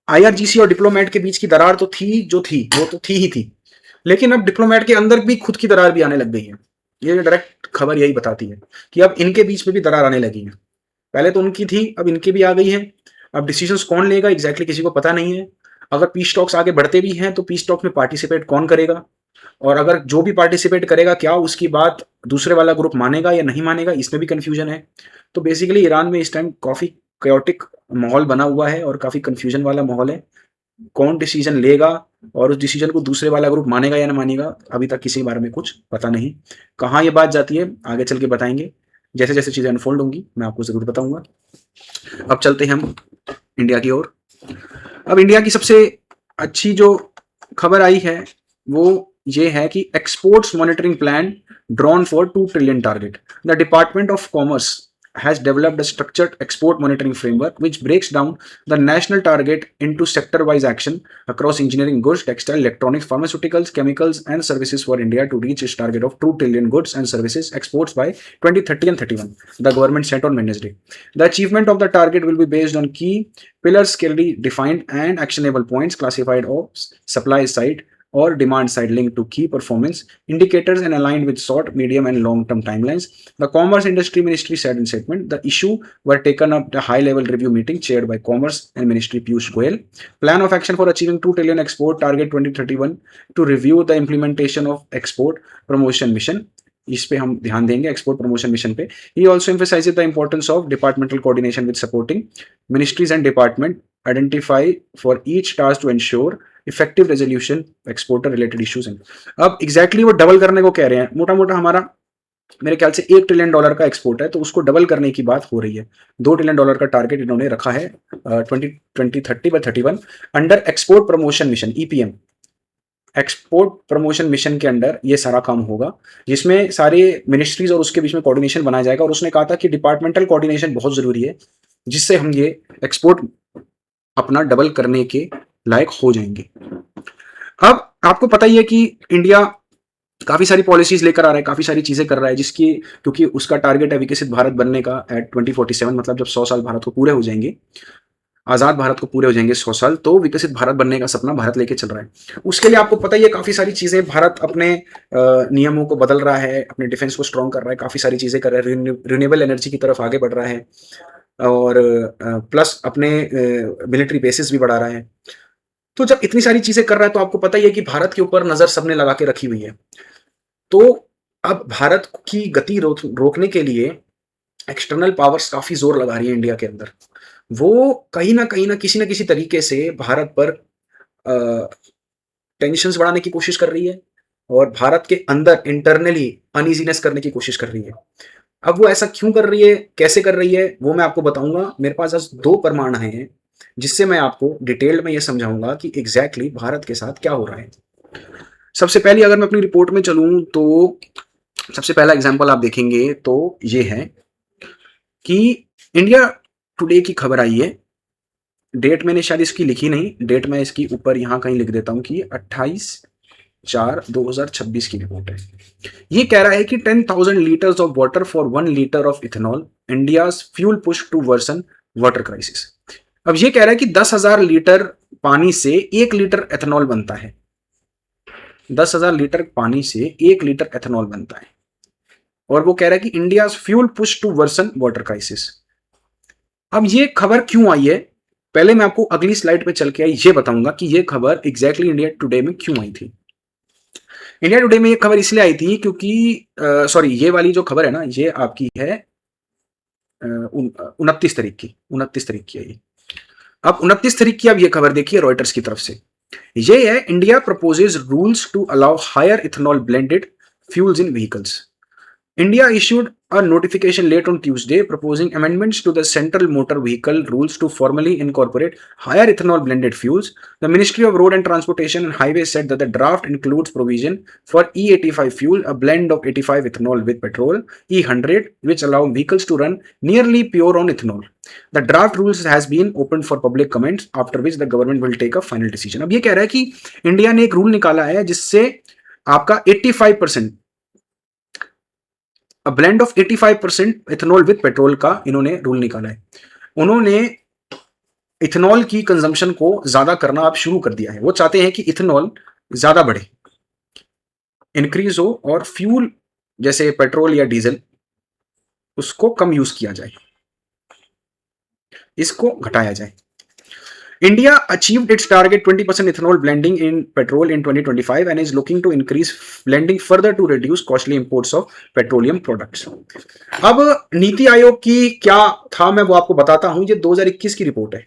आईआरजीसी और डिप्लोमेट के बीच की दरार तो थी, जो थी वो तो थी ही थी, लेकिन अब डिप्लोमेट के अंदर भी खुद की दरार भी आने लग गई है। ये डायरेक्ट खबर यही बताती है कि अब इनके बीच में भी दरार आने लगी है। पहले तो उनकी थी, अब इनकी भी आ गई है। अब डिसीजंस कौन लेगा एग्जैक्टली किसी को पता नहीं है। अगर पीस टॉक्स आगे बढ़ते भी हैं तो पीस टॉक में पार्टिसिपेट कौन करेगा, और अगर जो भी पार्टिसिपेट करेगा क्या उसकी बात दूसरे वाला ग्रुप मानेगा या नहीं मानेगा, इसमें भी कंफ्यूजन है। तो बेसिकली ईरान में इस टाइम काफी कायोटिक माहौल बना हुआ है और काफी कंफ्यूजन वाला माहौल है। कौन डिसीजन लेगा और उस डिसीजन को दूसरे वाला ग्रुप मानेगा या ना मानेगा, अभी तक किसी के बारे में कुछ पता नहीं। कहाँ ये बात जाती है आगे चल के बताएंगे, जैसे जैसे चीजें अनफोल्ड होंगी मैं आपको जरूर बताऊंगा। अब चलते हैं हम इंडिया की ओर। अब इंडिया की सबसे अच्छी जो खबर आई है वो ये है कि exports monitoring plan drawn for 2 trillion target. The department of commerce has developed a structured export monitoring framework which breaks down the national target into sector-wise action across engineering goods, textile, electronics, pharmaceuticals, chemicals, and services for India to reach its target of 2 trillion goods and services exports by 2030 and 31. The government set on Wednesday. The achievement of the target will be based on key pillars clearly defined and actionable points classified as supply side or demand side linked to key performance indicators and aligned with short, medium, and long-term timelines. The Commerce Industry Ministry said in statement, the issue were taken up at a high-level review meeting chaired by Commerce and Ministry Piyush Goyal. Plan of action for achieving 2 trillion export target 2031 to review the implementation of export promotion mission. इस पे हम ध्यान देंगे export promotion mission पे। He also emphasizes the importance of departmental coordination with supporting ministries and department identify for each task to ensure effective resolution exporter related issues हैं। अब exactly वो double करने को कह रहे हैं। मोटा मोटा हमारा मेरे ख्याल से $1 ट्रिलियन का एक्सपोर्ट है तो उसको डबल करने की बात हो रही है। $2 ट्रिलियन का टारगेट इन्होंने रखा है 2030 by 31 under export promotion mission EPM. Export promotion mission के अंडर ये सारा काम होगा जिसमें सारे मिनिस्ट्रीज और उसके बीच में कोऑर्डिनेशन बनाया जाएगा। और उसने कहा था कि डिपार्टमेंटल कोऑर्डिनेशन बहुत जरूरी है जिससे हम ये एक्सपोर्ट अपना डबल करने के लायक हो जाएंगे। अब आपको पता ही है कि इंडिया काफी सारी पॉलिसीज लेकर आ रहा है, काफी सारी चीजें कर रहा है जिसकी, क्योंकि उसका टारगेट है विकसित भारत बनने का एट 2047, मतलब जब 100 साल भारत को पूरे हो जाएंगे, आजाद भारत को पूरे हो जाएंगे 100 साल, तो विकसित भारत बनने का सपना भारत लेके चल रहा है। उसके लिए आपको पता ही है काफी सारी चीजें, भारत अपने नियमों को बदल रहा है, अपने डिफेंस को स्ट्रॉन्ग कर रहा है, काफी सारी चीजें कर रहा है, रिन्यूएबल एनर्जी की तरफ आगे बढ़ रहा है और प्लस अपने मिलिट्री बेसिस भी बढ़ा रहा है। तो जब इतनी सारी चीजें कर रहा है तो आपको पता ही है कि भारत के ऊपर नजर सबने लगा के रखी हुई है। तो अब भारत की गति रोकने के लिए एक्सटर्नल पावर्स काफी जोर लगा रही है इंडिया के अंदर। वो कहीं ना किसी न किसी तरीके से भारत पर टेंशंस बढ़ाने की कोशिश कर रही है और भारत के अंदर इंटरनली अनइजीनेस करने की कोशिश कर रही है। अब वो ऐसा क्यों कर रही है, कैसे कर रही है, वो मैं आपको बताऊंगा। मेरे पास आज 2 प्रमाण हैं जिससे मैं आपको डिटेल में ये समझाऊंगा कि एग्जैक्टली भारत के साथ क्या हो रहा है। सबसे पहले अगर मैं अपनी रिपोर्ट में चलूं तो सबसे पहला एग्जांपल आप देखेंगे तो ये है कि इंडिया टुडे की खबर आई है। डेट मैंने शायद इसकी लिखी नहीं, डेट मैं इसकी ऊपर यहां कहीं लिख देता हूं कि 28/4/2026 की रिपोर्ट है। ये कह रहा है कि 10,000 litres of water for 1 litre of ethanol, India's fuel push to worsen water crisis. अब ये कह रहा है कि 10,000 लीटर पानी से 1 लीटर एथेनॉल बनता है। 10,000 लीटर पानी से 1 लीटर एथेनॉल बनता है और वो कह रहा है कि India fuel push to worsen water crisis. अब ये खबर क्यों आई है, पहले मैं आपको अगली स्लाइड पे चल के ये बताऊंगा कि ये खबर एग्जैक्टली इंडिया टुडे में क्यों आई थी। इंडिया टुडे में ये खबर इसलिए आई थी क्योंकि सॉरी, ये वाली जो खबर है ना ये आपकी है 29 तारीख की, 29 तारीख की है ये। अब 29 तारीख की अब ये खबर देखिए रॉयटर्स की तरफ से। ये है India proposes rules to allow higher ethanol blended fuels in vehicles. India issued a notification late on Tuesday proposing amendments to the Central Motor Vehicle Rules to formally incorporate higher ethanol blended fuels. The Ministry of Road and Transportation and Highways said that the draft includes provision for E85 fuel, a blend of 85 ethanol with petrol, E100, which allow vehicles to run nearly pure on ethanol. The draft rules has been opened for public comments, after which the government will take a final decision. अब ये कह रहा है कि India ने एक rule निकाला है जिससे आपका 85% blend of 85% ethanol with petrol का इन्होंने रूल निकाला है। उन्होंने इथेनॉल की कंजम्पशन को ज्यादा करना अब शुरू कर दिया है। वो चाहते हैं कि इथेनॉल ज्यादा बढ़े, इंक्रीज हो और फ्यूल जैसे पेट्रोल या डीजल, उसको कम यूज किया जाए, इसको घटाया जाए। India achieved its target 20% ethanol blending in petrol in 2025 and is looking to increase blending further to reduce costly imports of petroleum products. अब नीति आयोग की क्या था मैं वो आपको बताता हूं। ये 2021 की रिपोर्ट है।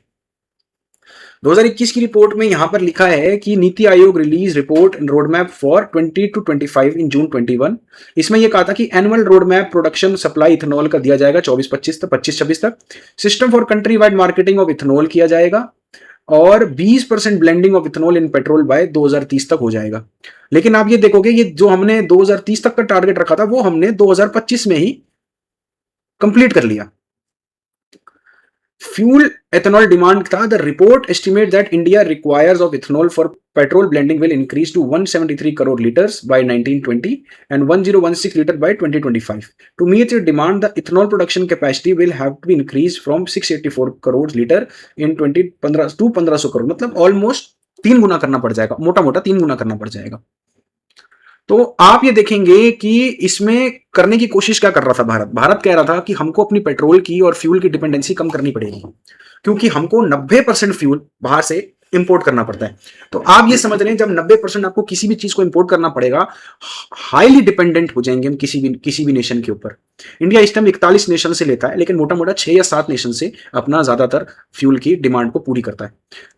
2021 की रिपोर्ट में यहां पर लिखा है कि NITI Aayog release report road map for 20 to 25 in June 21। इसमें यह कहा था कि annual road map production supply ethanol का दिया जाएगा 24-25 तक, 25-26 तक। System for country wide marketing of ethanol किया जाएगा और 20% blending of ethanol in petrol by 2030 तक हो जाएगा। लेकिन आप ये देखोगे, ये जो हमने 2030 तक का टारगेट रखा था वो हमने 2025 में ही कंप्लीट कर लिया। फ्यूल एथेनॉल डिमांड था। The report estimate that India requires of ethanol for petrol blending will increase to 173 crore litres by 1920 and 1016 liter by 2025. To meet its demand, the ethanol production capacity will have to be increased from 684 crore liter in 2015 to 1500 crore, मतलब almost 3 गुना करना पड़ जाएगा, मोटा मोटा 3 गुना करना पड़ जाएगा। तो आप ये देखेंगे कि इसमें करने की कोशिश क्या कर रहा था भारत। भारत कह रहा था कि हमको अपनी पेट्रोल की और फ्यूल की डिपेंडेंसी कम करनी पड़ेगी, क्योंकि हमको 90% फ्यूल बाहर से इंपोर्ट करना पड़ता है। तो आप ये समझ रहे हैं, जब 90% आपको किसी भी चीज को इंपोर्ट करना पड़ेगा, हाईली डिपेंडेंट हो जाएंगे हम किसी भी नेशन के ऊपर। इंडिया इस टाइम 41 नेशन से लेता है, लेकिन मोटा मोटा 6 या 7 नेशन से अपना ज्यादातर फ्यूल की डिमांड को पूरी करता है।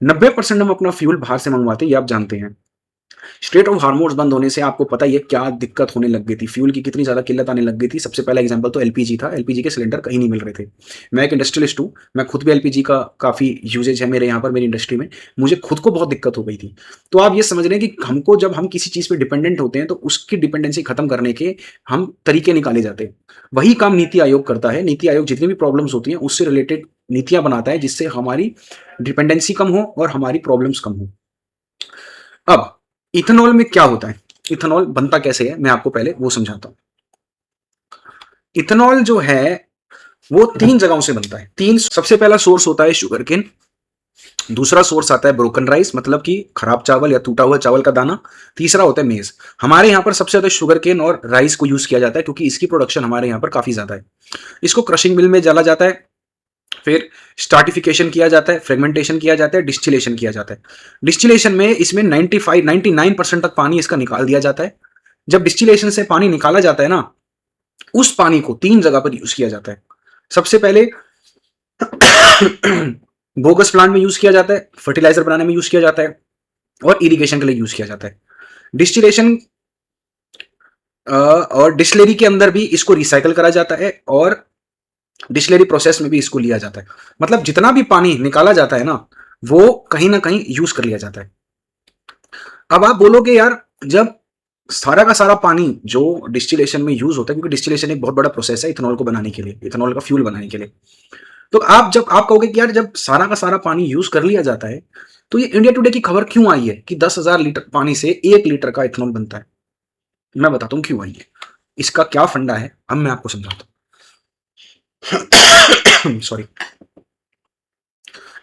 90% हम अपना फ्यूल बाहर से मंगवाते हैं, ये आप जानते हैं। स्ट्रेट ऑफ हार्मोज बंद होने से आपको पता ही है क्या दिक्कत होने लग गई थी, फ्यूल की कितनी ज्यादा किल्लत आने लग गई थी। सबसे पहला एग्जांपल तो एलपीजी था। एलपीजी के सिलेंडर कहीं नहीं मिल रहे थे। मैं एक इंडस्ट्रियलिस्ट हूं, मैं खुद भी एलपीजी का काफी यूजेज है मेरे यहाँ पर, मेरी इंडस्ट्री में। मुझे खुद को बहुत दिक्कत हो गई थी। तो आप ये समझ रहे हैं कि हमको जब हम किसी चीज पर डिपेंडेंट होते हैं तो उसकी डिपेंडेंसी खत्म करने के हम तरीके निकाले जाते हैं। वही काम नीति आयोग करता है। नीति आयोग जितनी भी प्रॉब्लम्स होती हैं उससे रिलेटेड नीतियां बनाता है, जिससे हमारी डिपेंडेंसी कम हो और हमारी प्रॉब्लम्स कम हो। अब इथेनॉल में क्या होता है, इथेनॉल बनता कैसे है, मैं आपको पहले वो समझाता हूं। इथेनॉल जो है वो 3 जगहों से बनता है। 3, सबसे पहला सोर्स होता है शुगर केन। दूसरा सोर्स आता है ब्रोकन राइस, मतलब कि खराब चावल या टूटा हुआ चावल का दाना। तीसरा होता है मेज। हमारे यहाँ पर सबसे ज्यादा शुगर केन और राइस को यूज किया जाता है, क्योंकि इसकी प्रोडक्शन हमारे यहाँ पर काफी ज्यादा है। इसको क्रशिंग मिल में डाला जाता है, फिर स्टार्टिफिकेशन किया जाता है, फ्रेगमेंटेशन किया जाता है, डिस्टिलेशन किया जाता है। डिस्टिलेशन में इसमें 99% तक पानी इसका निकाल दिया जाता है। जब डिस्टिलेशन से पानी निकाला जाता है ना, उस पानी को 3 जगह पर यूज किया जाता है। सबसे पहले बोगस प्लांट में यूज किया जाता है, फर्टिलाइजर बनाने में यूज किया जाता है और इरिगेशन के लिए यूज किया जाता है। डिस्टिलेशन और डिस्टिलरी के अंदर भी इसको रिसाइकल करा जाता है और डिस्टिलरी प्रोसेस में भी इसको लिया जाता है। मतलब जितना भी पानी निकाला जाता है ना, वो कहीं ना कहीं यूज कर लिया जाता है। अब आप बोलोगे यार, जब सारा का सारा पानी जो डिस्टिलेशन में यूज होता है, क्योंकि डिस्टिलेशन एक बहुत बड़ा प्रोसेस है इथेनॉल को बनाने के लिए, इथेनॉल का फ्यूल बनाने के लिए, तो आप कहोगे कि यार जब सारा का सारा पानी यूज कर लिया जाता है, तो ये इंडिया टुडे की खबर क्यों आई है कि 10,000 लीटर पानी से 1 लीटर का इथेनॉल बनता है। मैं बताता हूं क्यों आई है, इसका क्या फंडा है, अब मैं आपको समझाता हूं। Sorry.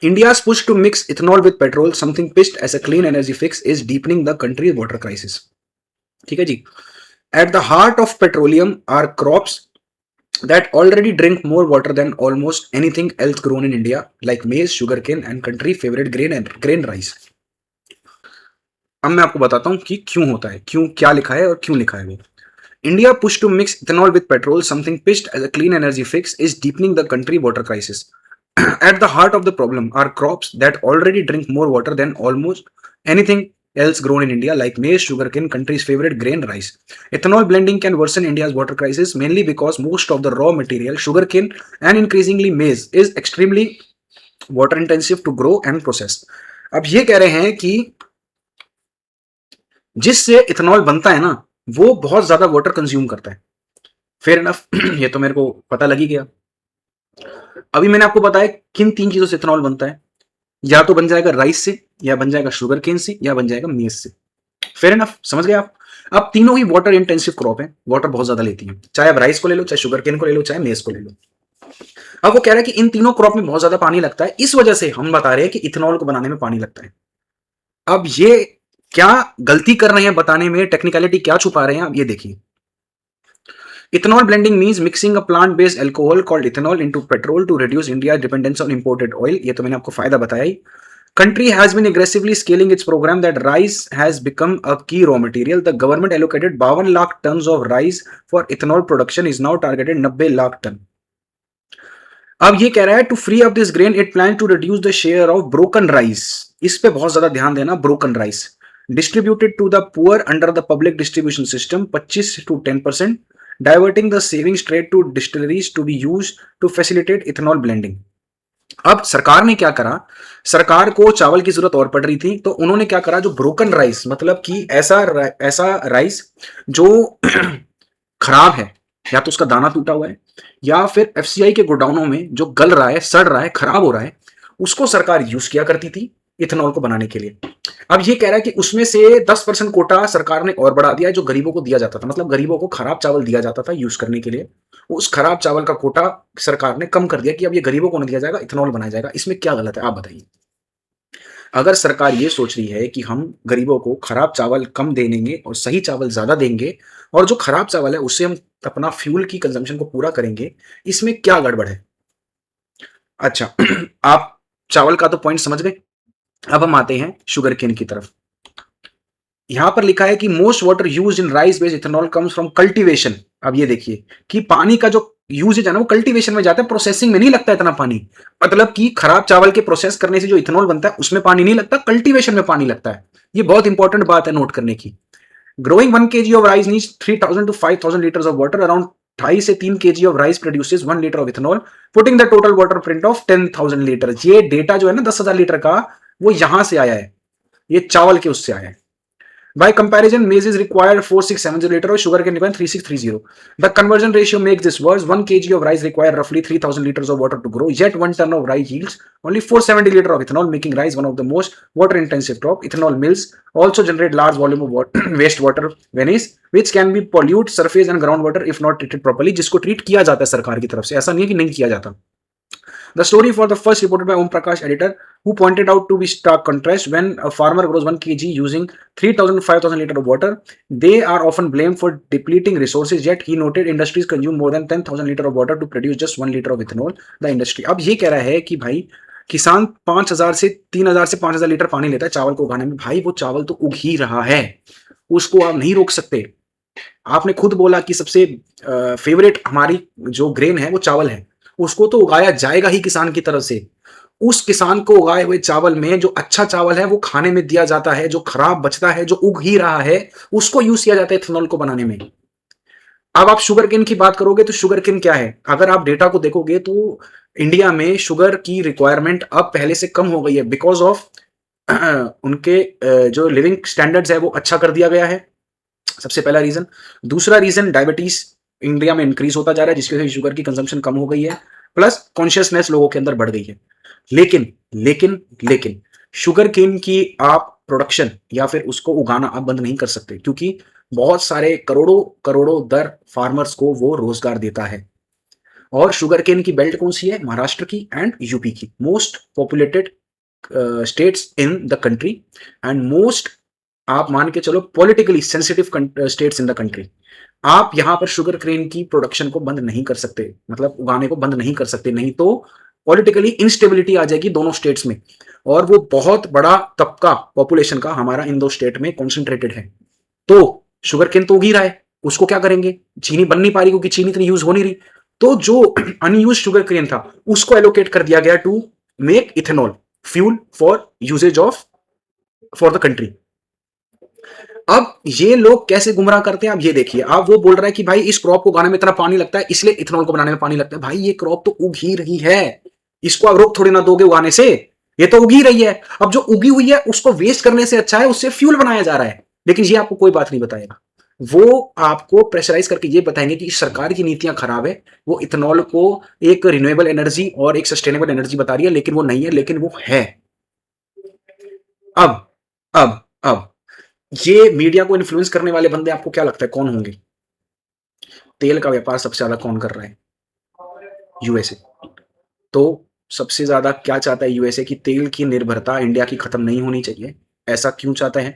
India's push to mix ethanol with petrol, something pitched as a clean energy fix, is deepening the country's water crisis. ठीक है जी। At the heart of petroleum are crops that already drink more water than almost anything else grown in India, like maize, sugarcane, and country favorite grain rice. अब मैं आपको बताता हूं कि क्यों होता है, क्यों, क्या लिखा है और क्यों लिखा है वो। India push to mix ethanol with petrol, something pitched as a clean energy fix, is deepening the country water crisis. At the heart of the problem are crops that already drink more water than almost anything else grown in India, like maize, sugarcane, country's favorite grain rice. Ethanol blending can worsen India's water crisis mainly because most of the raw material, sugarcane and increasingly maize, is extremely water intensive to grow and process. अब ये कह रहे हैं कि जिससे ethanol बनता है ना, वो बहुत ज्यादा वाटर कंज्यूम करता है। फेयर इनफ, ये तो मेरे को पता लग ही गया। अभी मैंने आपको बताया किन 3 चीजों से इथेनॉल बनता है, या तो बन जाएगा राइस से, या बन जाएगा शुगर केन से, या बन जाएगा मेज से। फेयर इनफ, समझ गए आप। अब तीनों ही वाटर इंटेंसिव क्रॉप है, वाटर बहुत ज्यादा लेती है, चाहे आप राइस को ले लो, चाहे शुगर केन को ले लो, चाहे मेज को ले लो। अब वो कह रहा है कि इन तीनों क्रॉप में बहुत ज्यादा पानी लगता है, इस वजह से हम बता रहे हैं कि इथेनॉल को बनाने में पानी लगता है। अब ये क्या गलती कर रहे हैं बताने में, टेक्निकलिटी क्या छुपा रहे हैं, आप ये देखिए। Ethanol blending means mixing a plant-based alcohol called ethanol into petrol to reduce India's dependence on imported oil. ये तो मैंने आपको फायदा बताया ही. Country has been aggressively scaling its program that rice has become a key raw material. The government allocated 52 lakh tons of rice for ethanol production is now targeted 90 lakh ton. अब ये कह रहा है to free up this grain it plan to reduce the share of broken rice. इस पे बहुत ज्यादा ध्यान देना. Broken rice distributed to the poor under the public distribution system 25 to 10%, diverting the saving straight to distilleries to be use to facilitate ethanol blending. अब सरकार ने क्या करा, सरकार को चावल की जरूरत और पड़ रही थी, तो उन्होंने क्या करा, जो ब्रोकन राइस मतलब कि ऐसा राइस जो खराब है, या तो उसका दाना टूटा हुआ है या फिर एफसीआई के गोडाउनों में जो गल रहा है, सड़ रहा है, खराब हो रहा है, उसको सरकार यूज किया करती थी इथेनॉल को बनाने के लिए. अब ये कह रहा है कि उसमें से 10% कोटा सरकार ने और बढ़ा दिया है जो गरीबों को दिया जाता था. मतलब गरीबों को खराब चावल दिया जाता था यूज करने के लिए, उस खराब चावल का कोटा सरकार ने कम कर दिया कि अब ये गरीबों को नहीं दिया जाएगा, इथेनॉल बनाया जाएगा. इसमें क्या गलत है आप बताइए. अगर सरकार ये सोच रही है कि हम गरीबों को खराब चावल कम दे देंगे और सही चावल ज्यादा देंगे, और जो खराब चावल है उससे हम अपना फ्यूल की कंजम्पशन को पूरा करेंगे, इसमें क्या गड़बड़ है. अच्छा आप चावल का तो पॉइंट समझ गए. अब हम आते हैं शुगर केन की तरफ. यहां पर लिखा है कि most water use in rice based ethanol comes from cultivation. अब ये देखिए कि पानी का जो यूजेज है ना वो कल्टीवेशन में जाता है, प्रोसेसिंग में नहीं लगता इतना पानी. मतलब कि खराब चावल के प्रोसेस करने से जो इथेनॉल बनता है उसमें पानी नहीं लगता, कल्टीवेशन में पानी लगता है. ये बहुत इंपॉर्टेंट बात है नोट करने की. Growing 1 kg of rice needs 3000 to 5000 liters of water. Around 2.5 से 3 kg of rice produces 1 liter of ethanol, putting the total water print of 10,000 liters. ये डेटा जो है ना 10,000 लीटर का, वो यहां से आया है, ये चावल के उससे आया है. By comparison, maize is required 4670 liter or sugar cane required 3630. The conversion ratio makes this worse. 1 kg of rice require roughly 3000 liters of water to grow. Yet 1 ton of rice yields only 470 liter of ethanol, making rice one of the most water-intensive crop. Ethanol mills also generate large volume of water, wastewater waste, which can be pollute surface and groundwater if not treated properly. जिसको treat किया जाता है सरकार की तरफ से, ऐसा नहीं है कि नहीं किया जाता. The story for the first reported by Om Prakash, editor, who pointed out to be stark contrast. When a farmer grows 1 kg using 3000 to 5000 liters of water, they are often blamed for depleting resources. Yet he noted industries consume more than 10,000 liters of water to produce just 1 liter of ethanol. The industry. अब ये कह रहा है कि भाई किसान 5000 से 3000 से 5000 लीटर पानी लेता है चावल को उगाने में. भाई वो चावल तो उग ही रहा है, उसको आप नहीं रोक सकते. आपने खुद बोला कि सबसे फेवरेट हमारी जो ग्रेन है वो चावल है, उसको तो उगाया जाएगा ही किसान की तरफ से. उस किसान को उगाए हुए चावल में जो अच्छा चावल है वो खाने में दिया जाता है, जो खराब बचता है, जो उग ही रहा है, उसको यूज किया जाता है इथेनॉल को बनाने में. अब आप शुगर केन की बात करोगे तो शुगर केन क्या है, अगर आप डेटा को देखोगे तो इंडिया में शुगर की रिक्वायरमेंट अब पहले से कम हो गई है, बिकॉज ऑफ उनके जो लिविंग स्टैंडर्ड्स है वो अच्छा कर दिया गया है. सबसे पहला रीजन. दूसरा रीजन, डायबिटीज इंडिया में इंक्रीज होता जा रहा है, जिसकी वजह से शुगर की कंजम्पशन कम हो गई है, प्लस कॉन्शियसनेस लोगों के अंदर बढ़ गई है. लेकिन लेकिन लेकिन शुगर केन की आप प्रोडक्शन या फिर उसको उगाना आप बंद नहीं कर सकते, क्योंकि बहुत सारे करोड़ों करोड़ों दर फार्मर्स को वो रोजगार देता है. और शुगर केन की बेल्ट कौन सी है, महाराष्ट्र की एंड यूपी की, most populated states in the country and most, आप मान के चलो, politically sensitive states in the country. आप यहां पर शुगर केन की प्रोडक्शन को बंद नहीं कर सकते, मतलब उगाने को बंद नहीं कर सकते, नहीं तो पॉलिटिकली इंस्टेबिलिटी आ जाएगी दोनों स्टेट्स में. और वो बहुत बड़ा तबका पॉपुलेशन का हमारा इन दो स्टेट में कॉन्सेंट्रेटेड है. तो शुगर केन तो उगी रहा है, उसको क्या करेंगे, चीनी बन नहीं पा रही क्योंकि चीनी इतनी यूज हो नहीं रही, तो जो अनयूज शुगर केन था उसको एलोकेट कर दिया गया to make ethanol fuel for uses of for the country. अब ये लोग कैसे गुमराह करते हैं, आप ये देखिए. आप वो बोल रहा है कि भाई इस क्रॉप को उगाने में इतना पानी लगता है इसलिए इथेनॉल को बनाने में पानी लगता है. भाई ये क्रॉप तो उग ही रही है, इसको आप रोक थोड़ी ना दोगे उगाने से, ये तो उगी रही है. अब जो उगी हुई है उसको वेस्ट करने से अच्छा है उससे फ्यूल बनाया जा रहा है. लेकिन ये आपको कोई बात नहीं बताएगा, वो आपको प्रेशराइज करके ये बताएंगे कि सरकार की नीतियां खराब है, वो इथेनॉल को एक रिन्यूएबल एनर्जी और एक सस्टेनेबल एनर्जी बता रही है, लेकिन वो नहीं है, लेकिन वो है. अब ये मीडिया को इन्फ्लुएंस करने वाले बंदे आपको क्या लगता है कौन होंगे. तेल का व्यापार सबसे ज्यादा कौन कर रहा है, यूएसए. तो सबसे ज्यादा क्या चाहता है यूएसए, की तेल की निर्भरता इंडिया की खत्म नहीं होनी चाहिए. ऐसा क्यों चाहता है,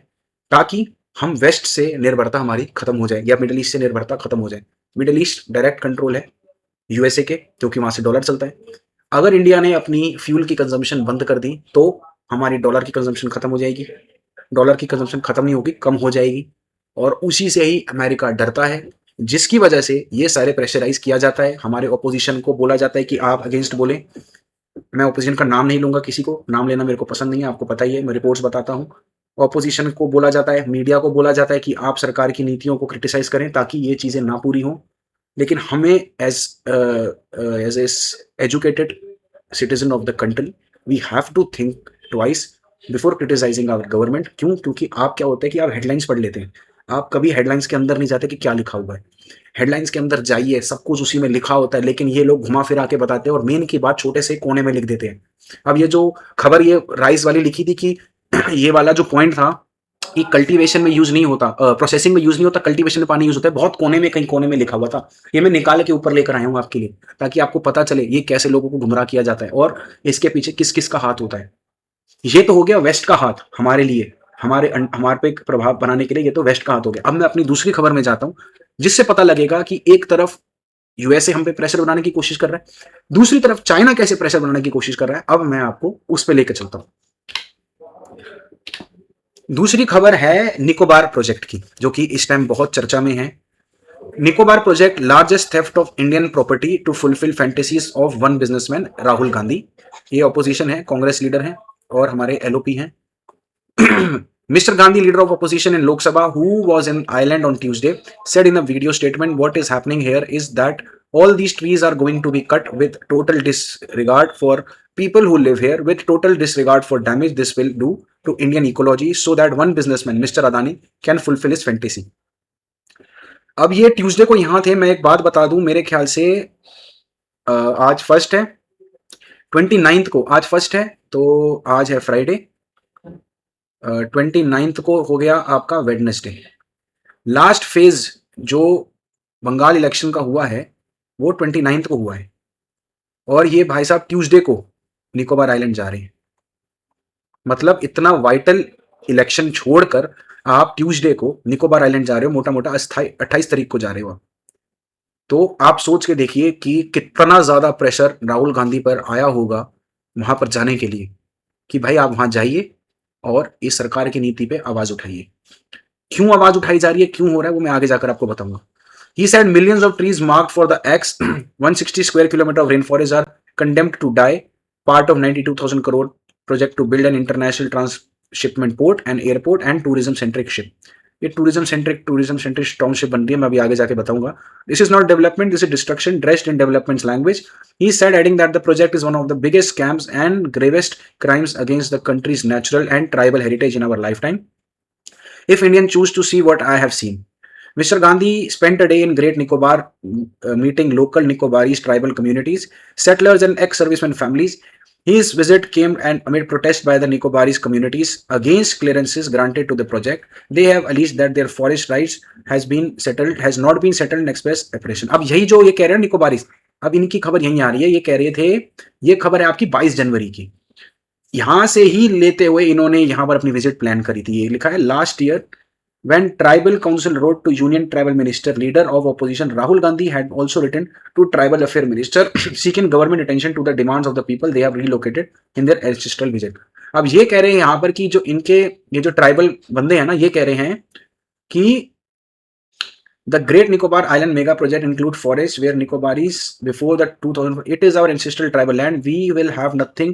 ताकि हम वेस्ट से निर्भरता हमारी खत्म हो जाए या मिडिल ईस्ट से निर्भरता खत्म हो जाए. मिडिल ईस्ट डायरेक्ट कंट्रोल है यूएसए के, क्योंकि वहां से डॉलर चलता है। अगर इंडिया ने अपनी फ्यूल की कंजम्पशन बंद कर दी तो हमारी डॉलर की कंजम्पशन खत्म हो जाएगी, डॉलर की कंजम्पशन खत्म नहीं होगी, कम हो जाएगी, और उसी से ही अमेरिका डरता है, जिसकी वजह से ये सारे प्रेशराइज किया जाता है। हमारे ऑपोजिशन को बोला जाता है कि आप अगेंस्ट बोले। मैं ऑपोजिशन का नाम नहीं लूंगा, किसी को नाम लेना मेरे को पसंद नहीं है, आपको पता ही है, मैं रिपोर्ट्स बताता हूँ। ऑपोजिशन को बोला जाता है, मीडिया को बोला जाता है कि आप सरकार की नीतियों को क्रिटिसाइज करें ताकि ये चीजें ना पूरी हों। लेकिन हमें as educated citizen of the country we have to think twice before criticising our government. क्यों? क्योंकि आप क्या होता है कि आप हेडलाइंस पढ़ लेते हैं, आप कभी हेडलाइंस के अंदर नहीं जाते कि क्या लिखा हुआ है। हेडलाइंस के अंदर जाइए, सब कुछ उसी में लिखा होता है, लेकिन ये लोग घुमा फिरा के बताते हैं और मेन की बात छोटे से कोने में लिख देते हैं। अब ये जो खबर ये राइस वाली लिखी थी कि ये वाला जो पॉइंट था कि कल्टीवेशन में यूज नहीं होता, प्रोसेसिंग में यूज नहीं होता, कल्टीवेशन में पानी यूज होता है, बहुत कोने में कहीं कोने में लिखा हुआ था। ये मैं निकाल के ऊपर लेकर आया हूँ आपके लिए, ताकि आपको पता चले ये कैसे लोगों को गुमराह किया जाता है और इसके पीछे किस किस का हाथ होता है। ये तो हो गया वेस्ट का हाथ हमारे लिए, हमारे पे एक प्रभाव बनाने के लिए, ये तो वेस्ट का हाथ हो गया। अब मैं अपनी दूसरी खबर में जाता हूं, जिससे पता लगेगा कि एक तरफ यूएसए हम पे प्रेशर बनाने की कोशिश कर रहा है, दूसरी तरफ चाइना कैसे प्रेशर बनाने की कोशिश कर रहा है। अब मैं आपको उस पर लेकर चलता हूं। दूसरी खबर है निकोबार प्रोजेक्ट की, जो कि इस टाइम बहुत चर्चा में है। Nicobar project largest theft of Indian property to fulfil fantasies of one businessman Rahul Gandhi. ये ऑपोजिशन है, कांग्रेस लीडर हैं और हमारे एलओपी हैं। Mr. Gandhi, leader of opposition in Lok Sabha, who was in Ireland on Tuesday, said in a video statement, "What is happening here is that all these trees are going to be cut with total disregard for people who live here, with total disregard for damage this will do to Indian ecology, so that one businessman, Mr. Adani, can fulfill his fantasy." अब ये Tuesday को यहाँ थे। मैं एक बात बता दूं, मेरे ख्याल से आज फर्स्ट है, 29 को आज फर्स्ट है, तो आज है फ्राइडे, 29 को हो गया आपका वेडनेसडे। लास्ट फेज जो बंगाल इलेक्शन का हुआ है वो 29 को हुआ है, और ये भाई साहब ट्यूसडे को निकोबार आइलैंड जा रहे हैं। मतलब इतना वाइटल इलेक्शन छोड़कर आप ट्यूसडे को निकोबार आइलैंड जा रहे हो, मोटा मोटा 28 तारीख को जा रहे हो आप। तो आप सोच के देखिए कि कितना ज्यादा प्रेशर राहुल गांधी पर आया होगा वहां पर जाने के लिए, कि भाई आप वहां जाइए और इस सरकार की नीति पे आवाज उठाइए। क्यों आवाज उठाई जा रही है, क्यों हो रहा है, वो मैं आगे जाकर आपको बताऊंगा। He said millions of trees marked for the X 160 square kilometer of rainforest are condemned to die, part of 92,000 crore project to build an international transshipment port and airport and tourism centric ship. ये tourism centric township बन रही है, मैं अभी आगे जाके बताऊंगा। This is not development, this is destruction dressed in development language. He said, adding that the project is one of the biggest scams and gravest crimes against the country's natural and tribal heritage in our lifetime if Indians choose to see what I have seen. Mr. Gandhi spent a day in Great Nicobar meeting local Nicobarese tribal communities, settlers, and ex-servicemen families. His visit came and amid protest by the Nicobarese communities against clearances granted to the project. They have alleged that their forest rights has not been settled in express application. अब यही जो ये कह रहे हैं Nicobarese, अब इनकी खबर यहीं आ रही है। ये कह रहे थे, ये खबर है आपकी 22 जनवरी की, यहां से ही लेते हुए इन्होंने यहां पर अपनी विजिट प्लान करी थी। ये लिखा है, last year when tribal council wrote to union tribal minister, leader of opposition Rahul Gandhi had also written to tribal affair minister seeking government attention to the demands of the people they have relocated in their ancestral visit. अब ये कह रहे हैं यहां पर कि जो इनके ये जो ट्राइबल बंदे हैं ना, ये कह रहे हैं कि the Great Nicobar Island mega project include forests where Nicobaris before the 2000, it is our ancestral tribal land, we will have nothing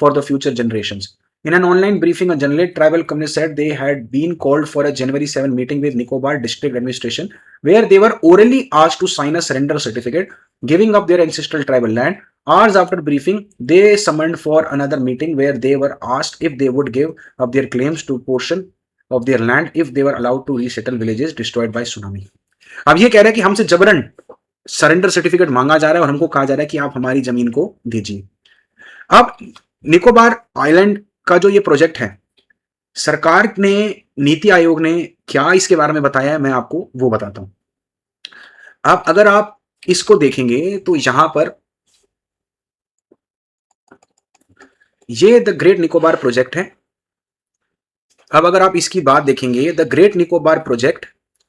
for the future generations. In an online briefing, a Janlet tribal community said they had been called for a January 7 meeting with Nicobar district administration, where they were orally asked to sign a surrender certificate, giving up their ancestral tribal land. Hours after briefing, they summoned for another meeting where they were asked if they would give up their claims to portion of their land if they were allowed to resettle villages destroyed by tsunami. अब ये कह रहा है कि हमसे जबरन surrender certificate मांगा जा रहा है और हमको कहा जा रहा है कि आप हमारी जमीन को दीजिए। अब निकोबार आइलैंड का जो ये प्रोजेक्ट है, सरकार ने, नीति आयोग ने क्या इसके बारे में बताया है, मैं आपको वो बताता हूं। अब अगर आप इसको देखेंगे तो यहां पर ये द ग्रेट निकोबार प्रोजेक्ट है। अब अगर आप इसकी बात देखेंगे, the great Nicobar project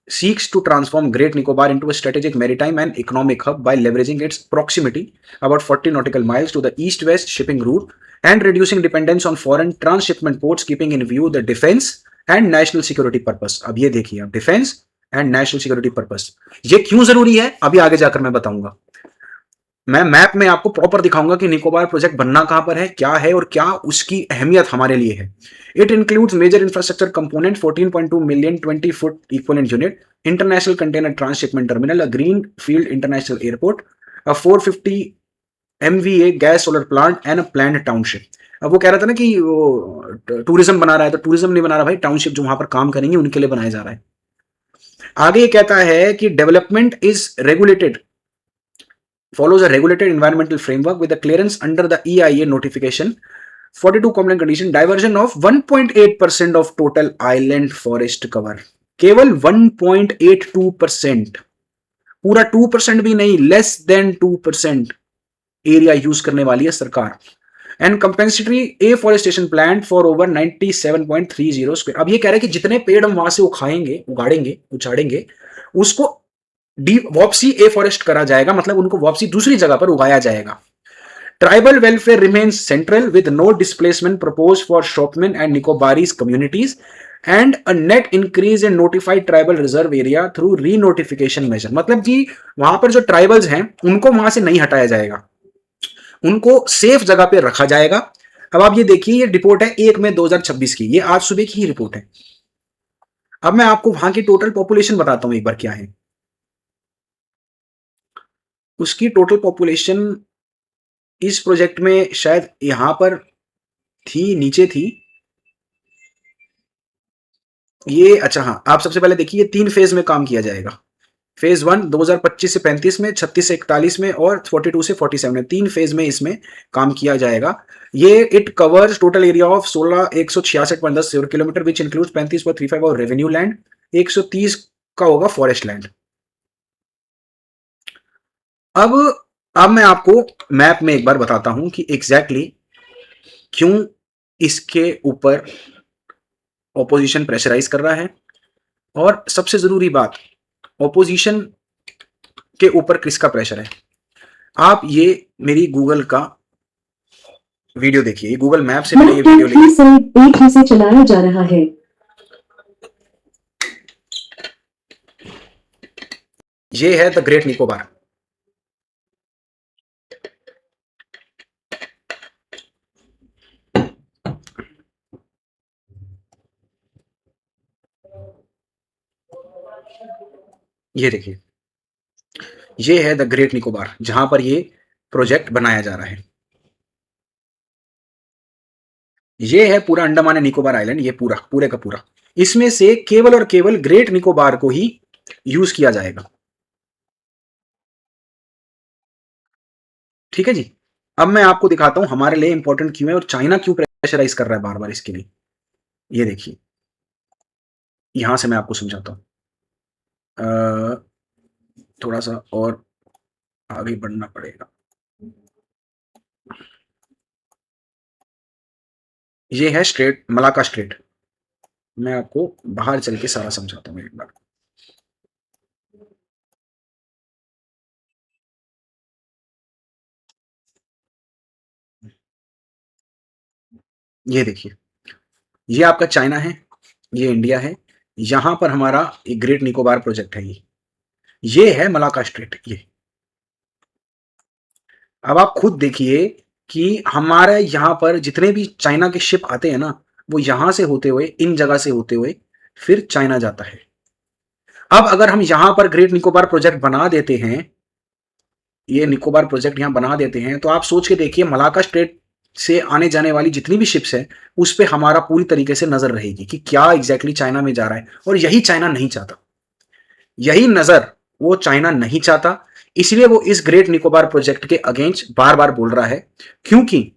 seeks to transform Great Nicobar into a strategic maritime and economic hub by leveraging its proximity, about 40 nautical miles, to the east-west shipping route and reducing dependence on foreign transshipment ports, keeping in view the defense and national security purpose. अब ये देखिए आप, defence and national security purpose, ये क्यों जरूरी है अभी आगे जाकर मैं बताऊंगा। मैं मैप में आपको प्रॉपर दिखाऊंगा कि निकोबार प्रोजेक्ट बनना कहां पर है, क्या है और क्या उसकी अहमियत हमारे लिए है। It includes major infrastructure component 14.2 million 20 foot equivalent unit, international container transshipment terminal, a greenfield international airport, a 450 MVA gas solar plant and a planned township. अब वो कह रहा था ना कि वो टूरिज्म बना रहा है, तो टूरिज्म नहीं बना रहा भाई, टाउनशिप जो वहां पर काम करेंगे उनके लिए बनाया जा रहा है। आगे ये कहता है कि development is regulated, follows a regulated environmental framework with a clearance under the EIA notification, 42 compliant condition, diversion of 1.8% of total island forest cover, केवल 1.82%, पूरा 2% भी नहीं, लेस देन 2% एरिया यूज करने वाली है सरकार। And compensatory afforestation plan for over 97.30 square. अब ये कह रहे हैं कि जितने पेड़ हम वहां से उछाड़ेंगे उसको वापसी एफॉरेस्ट करा जाएगा, मतलब उनको वापसी दूसरी जगह पर उगाया जाएगा। Tribal welfare remains central with no displacement propose for Shompen and Nicobarese communities and a net increase in notified tribal reserve area through renotification measure. मतलब कि वहां पर जो ट्राइबल्स हैं उनको वहां से नहीं हटाया जाएगा, उनको सेफ जगह पे रखा जाएगा। अब आप ये देखिए, ये रिपोर्ट है 1 मई 2026 की, ये आज सुबह की ही रिपोर्ट है। अब मैं आपको वहां की टोटल पॉपुलेशन बताता हूं एक बार क्या है। उसकी टोटल पॉपुलेशन इस प्रोजेक्ट में शायद यहां पर थी, नीचे थी ये। अच्छा हाँ, आप सबसे पहले देखिए, ये 3 फेज में काम किया जाएगा। फेज 1 2025 से 35 में, 36 से 41 में और 42 से 47 में, 3 फेज में इसमें काम किया जाएगा। ये it covers total area of 166.10 square kilometre which includes 35.35 और रेवेन्यू लैंड, 130 का होगा फॉरेस्ट लैंड। अब मैं आपको मैप में एक बार बताता हूं कि एग्जैक्टली क्यों इसके ऊपर ऑपोजिशन प्रेशराइज कर रहा है, और सबसे जरूरी बात, ऑपोजिशन के ऊपर किसका प्रेशर है। आप ये मेरी गूगल का वीडियो देखिए, गूगल मैप से मैंने ये वीडियो लिखी, एक ही से चलाया जा रहा है। ये है द ग्रेट निकोबार। ये देखिए, ये है द ग्रेट निकोबार जहां पर ये प्रोजेक्ट बनाया जा रहा है। ये है पूरा अंडमान एंड निकोबार आइलैंड, ये पूरे का पूरा। इसमें से केवल और केवल ग्रेट निकोबार को ही यूज किया जाएगा। ठीक है जी। अब मैं आपको दिखाता हूं हमारे लिए इंपॉर्टेंट क्यों है और चाइना क्यों प्रेशराइज कर रहा है बार बार इसके लिए। ये देखिए, यहां से मैं आपको समझाता हूं, थोड़ा सा और आगे बढ़ना पड़ेगा। ये है स्ट्रेट, मलाका स्ट्रेट। मैं आपको बाहर चल के सारा समझाता हूँ एक बार। ये देखिए, ये आपका चाइना है, ये इंडिया है, यहां पर हमारा एक ग्रेट निकोबार प्रोजेक्ट है। ये है मलाका स्ट्रेट। ये अब आप खुद देखिए कि हमारे यहां पर जितने भी चाइना के शिप आते हैं ना, वो यहां से होते हुए, इन जगह से होते हुए फिर चाइना जाता है। अब अगर हम यहां पर ग्रेट निकोबार प्रोजेक्ट बना देते हैं, ये निकोबार प्रोजेक्ट यहां बना देते हैं, तो आप सोच के देखिए मलाका स्ट्रेट से आने जाने वाली जितनी भी शिप्स है उस पर हमारा पूरी तरीके से नजर रहेगी कि क्या एग्जैक्टली चाइना में जा रहा है। और यही चाइना नहीं चाहता, यही नजर वो चाइना नहीं चाहता। इसलिए वो इस ग्रेट निकोबार प्रोजेक्ट के अगेंस्ट बार बार बोल रहा है, क्योंकि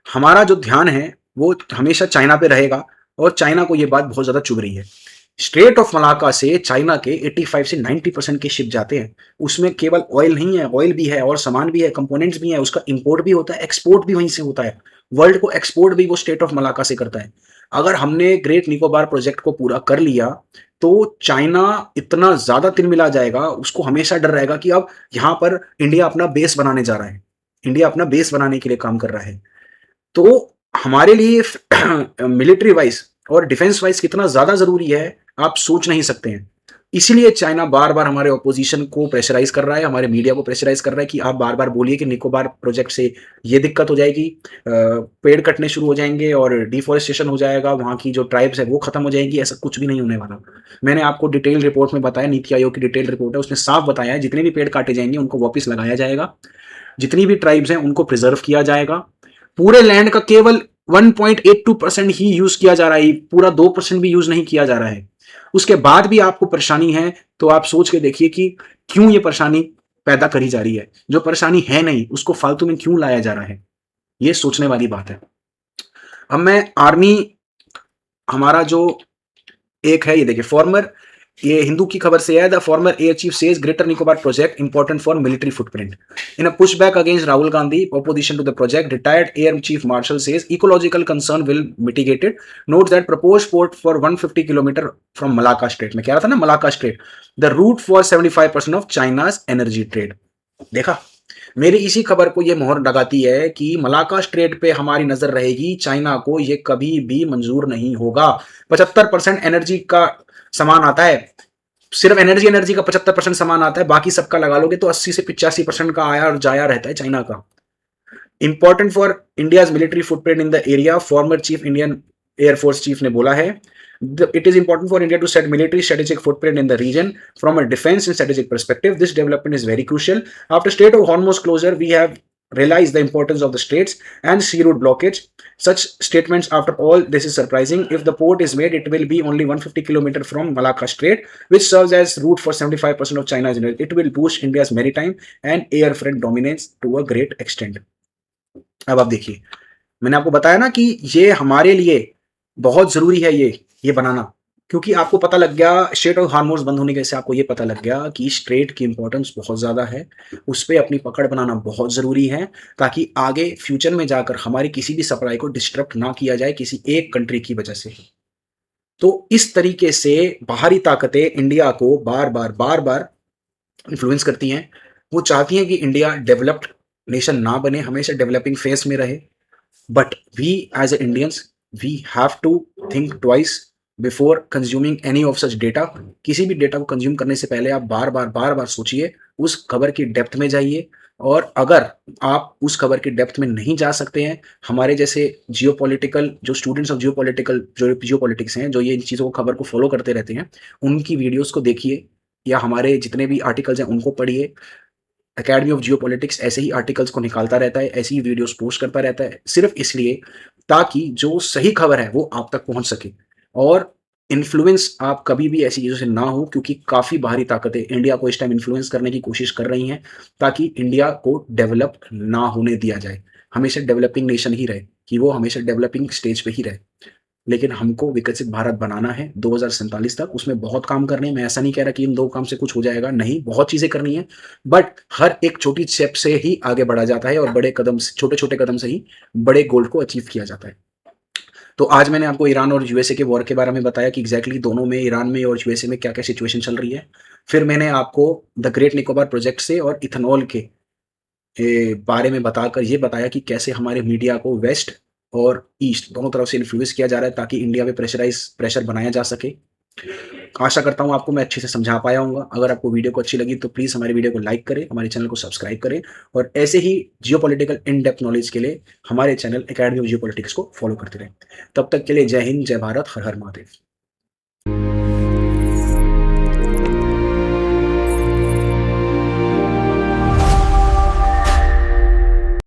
हमारा जो ध्यान है वो हमेशा चाइना पे रहेगा और चाइना को ये बात बहुत ज्यादा चुभ रही है। स्ट्रेट ऑफ मलाका से चाइना के 85 से 90% के शिप जाते हैं। उसमें केवल ऑयल नहीं है, ऑयल भी है और सामान भी है, कंपोनेंट्स भी है, उसका इंपोर्ट भी होता है, एक्सपोर्ट भी वहीं से होता है। वर्ल्ड को एक्सपोर्ट भी वो स्टेट ऑफ मलाका से करता है। अगर हमने ग्रेट निकोबार प्रोजेक्ट को पूरा कर लिया, तो चाइना इतना ज़्यादा तिलमिला जाएगा, उसको हमेशा डर रहेगा कि अब यहाँ पर इंडिया अपना बेस बनाने जा रहा है। इंडिया अपना बेस बनाने के लिए काम कर रहा है। तो हमारे लिए मिलिट्री वाइज़ और डिफेंस वाइज़ कितना ज़्यादा ज़रूरी है, आप सोच नहीं सकते हैं। इसीलिए चाइना बार-बार हमारे ऑपोज़िशन को प्रेशराइज़ कर रहा है, हमारे मीडिया को प्रेशराइज़ कर रहा है कि आप बार-बार बोलिए कि निकोबार प्रोजेक्ट से ये दिक्कत हो जाएगी, पेड़ कटने शुरू हो जाएँगे और डिफ़ॉरेस्टेशन हो जाएगा, वहाँ की जो ट्राइब्स है वो खत्म हो जाएँगी, ऐसा कुछ भी नहीं होने वाला। मैंने आपको डिटेल रिपोर्ट में बताया, नीति आयोग की डिटेल रिपोर्ट है, उसने साफ बताया है जितने भी पेड़ काटे जाएँगे उनको वापस लगाया जाएगा, जितनी भी ट्राइब्स हैं उनको प्रिज़र्व किया जाएगा। पूरे लैंड का केवल 1.82% ही यूज़ किया जा रहा है, पूरा 2% भी यूज़ नहीं किया जा रहा है। उसके बाद भी आपको परेशानी है, तो आप सोच के देखिए कि क्यों ये परेशानी पैदा करी जा रही है। जो परेशानी है नहीं, उसको फालतू में क्यों लाया जा रहा है? ये सोचने वाली बात है। अब मैं आर्मी हमारा जो एक है, ये देखिए फॉर्मर, ये हिंदू की खबर से है, the former air chief says greater Nicobar project important for military footprint in a pushback against Rahul Gandhi opposition to the project. Retired air chief marshal says ecological concern will mitigated. Notes that proposed port for 150 kilometre from Malacca Strait, मैं कह रहा था ना Malacca Strait, the route for 75% of China's energy trade. देखा, मेरी इसी खबर को ये मोहर लगाती है कि मलाका स्ट्रेट पे हमारी नजर रहेगी, चाइना को ये कभी भी मंजूर नहीं होगा। 75% एनर्जी का सामान आता है, सिर्फ एनर्जी का 75% सामान आता है, बाकी सबका लगा लोगे तो 80 से 85% का आया और जाया रहता है चाइना का। Important for India's military footprint in the area, former chief Indian air force chief ने बोला है। It is important for India to set military strategic footprint in the region from a defense and strategic perspective. This development is very crucial. After Strait of Hormuz closure, we have realized the importance of the straits and sea route blockage. Such statements, after all, this is surprising. If the port is made, it will be only 150 kilometers from Malacca Strait, which serves as route for 75% of China's energy. It will boost India's maritime and air front dominance to a great extent. अब आप देखिए, मैंने आपको बताया ना कि ये हमारे लिए बहुत जरूरी है ये बनाना, क्योंकि आपको पता लग गया स्ट्रेट ऑफ हार्मोज बंद होने के से आपको ये पता लग गया कि स्ट्रेट की इंपॉर्टेंस बहुत ज़्यादा है, उस पर अपनी पकड़ बनाना बहुत ज़रूरी है, ताकि आगे फ्यूचर में जाकर हमारी किसी भी सप्लाई को डिस्टर्ब ना किया जाए किसी एक कंट्री की वजह से। तो इस तरीके से बाहरी ताकतें इंडिया को बार बार इन्फ्लुएंस करती हैं। वो चाहती हैं कि इंडिया डेवलप्ड नेशन ना बने, हमेशा डेवलपिंग फेज में रहे। But we as a Indians, we have to think twice before consuming any of such data. किसी भी डेटा को कंज्यूम करने से पहले आप बार बार सोचिए, उस खबर की डेप्थ में जाइए। और अगर आप उस खबर की डेप्थ में नहीं जा सकते हैं, हमारे जैसे जियोपॉलिटिकल जो स्टूडेंट्स ऑफ जियोपॉलिटिकल जो जियोपॉलिटिक्स हैं, जो ये इन चीज़ों को खबर को फॉलो करते रहते हैं, उनकी वीडियोस को देखिए या हमारे जितने भी आर्टिकल्स हैं उनको पढ़िए। एकेडमी ऑफ जियोपॉलिटिक्स ऐसे ही आर्टिकल्स को निकालता रहता है, ऐसी ही वीडियोस पोस्ट करता रहता है, सिर्फ इसलिए ताकि जो सही खबर है वो आप तक पहुंच सके और इन्फ्लुएंस आप कभी भी ऐसी चीज़ों से ना हो, क्योंकि काफ़ी बाहरी ताकतें इंडिया को इस टाइम इन्फ्लुएंस करने की कोशिश कर रही हैं ताकि इंडिया को डेवलप ना होने दिया जाए, हमेशा डेवलपिंग नेशन ही रहे, कि वो हमेशा डेवलपिंग स्टेज पे ही रहे। लेकिन हमको विकसित भारत बनाना है 2047 तक, उसमें बहुत काम करने हैं। मैं ऐसा नहीं कह रहा कि इन 2 काम से कुछ हो जाएगा, नहीं, बहुत चीज़ें करनी है, बट हर एक छोटी स्टेप से ही आगे बढ़ा जाता है और बड़े कदम से, छोटे-छोटे कदम से ही बड़े गोल को अचीव किया जाता है। तो आज मैंने आपको ईरान और यूएसए के वॉर के बारे में बताया कि एग्जैक्टली दोनों में, ईरान में और यूएसए में क्या-क्या सिचुएशन चल रही है। फिर मैंने आपको द ग्रेट निकोबार प्रोजेक्ट से और इथेनॉल के बारे में बताकर ये बताया कि कैसे हमारे मीडिया को वेस्ट और ईस्ट दोनों तरफ से इन्फ्लुएंस किया जा रहा है ताकि इंडिया पे प्रेशर बनाया जा सके। आशा करता हूँ आपको मैं अच्छे से समझा पाया हूँगा। अगर आपको वीडियो को अच्छी लगी तो प्लीज़ हमारे वीडियो को लाइक करें, हमारे चैनल को सब्सक्राइब करें और ऐसे ही जियोपॉलिटिकल इन डेप्थ नॉलेज के लिए हमारे चैनल एकेडमी ऑफ जियोपॉलिटिक्स को फॉलो करते रहें। तब तक के लिए जय हिंद, जय भारत, हर हर महादेव।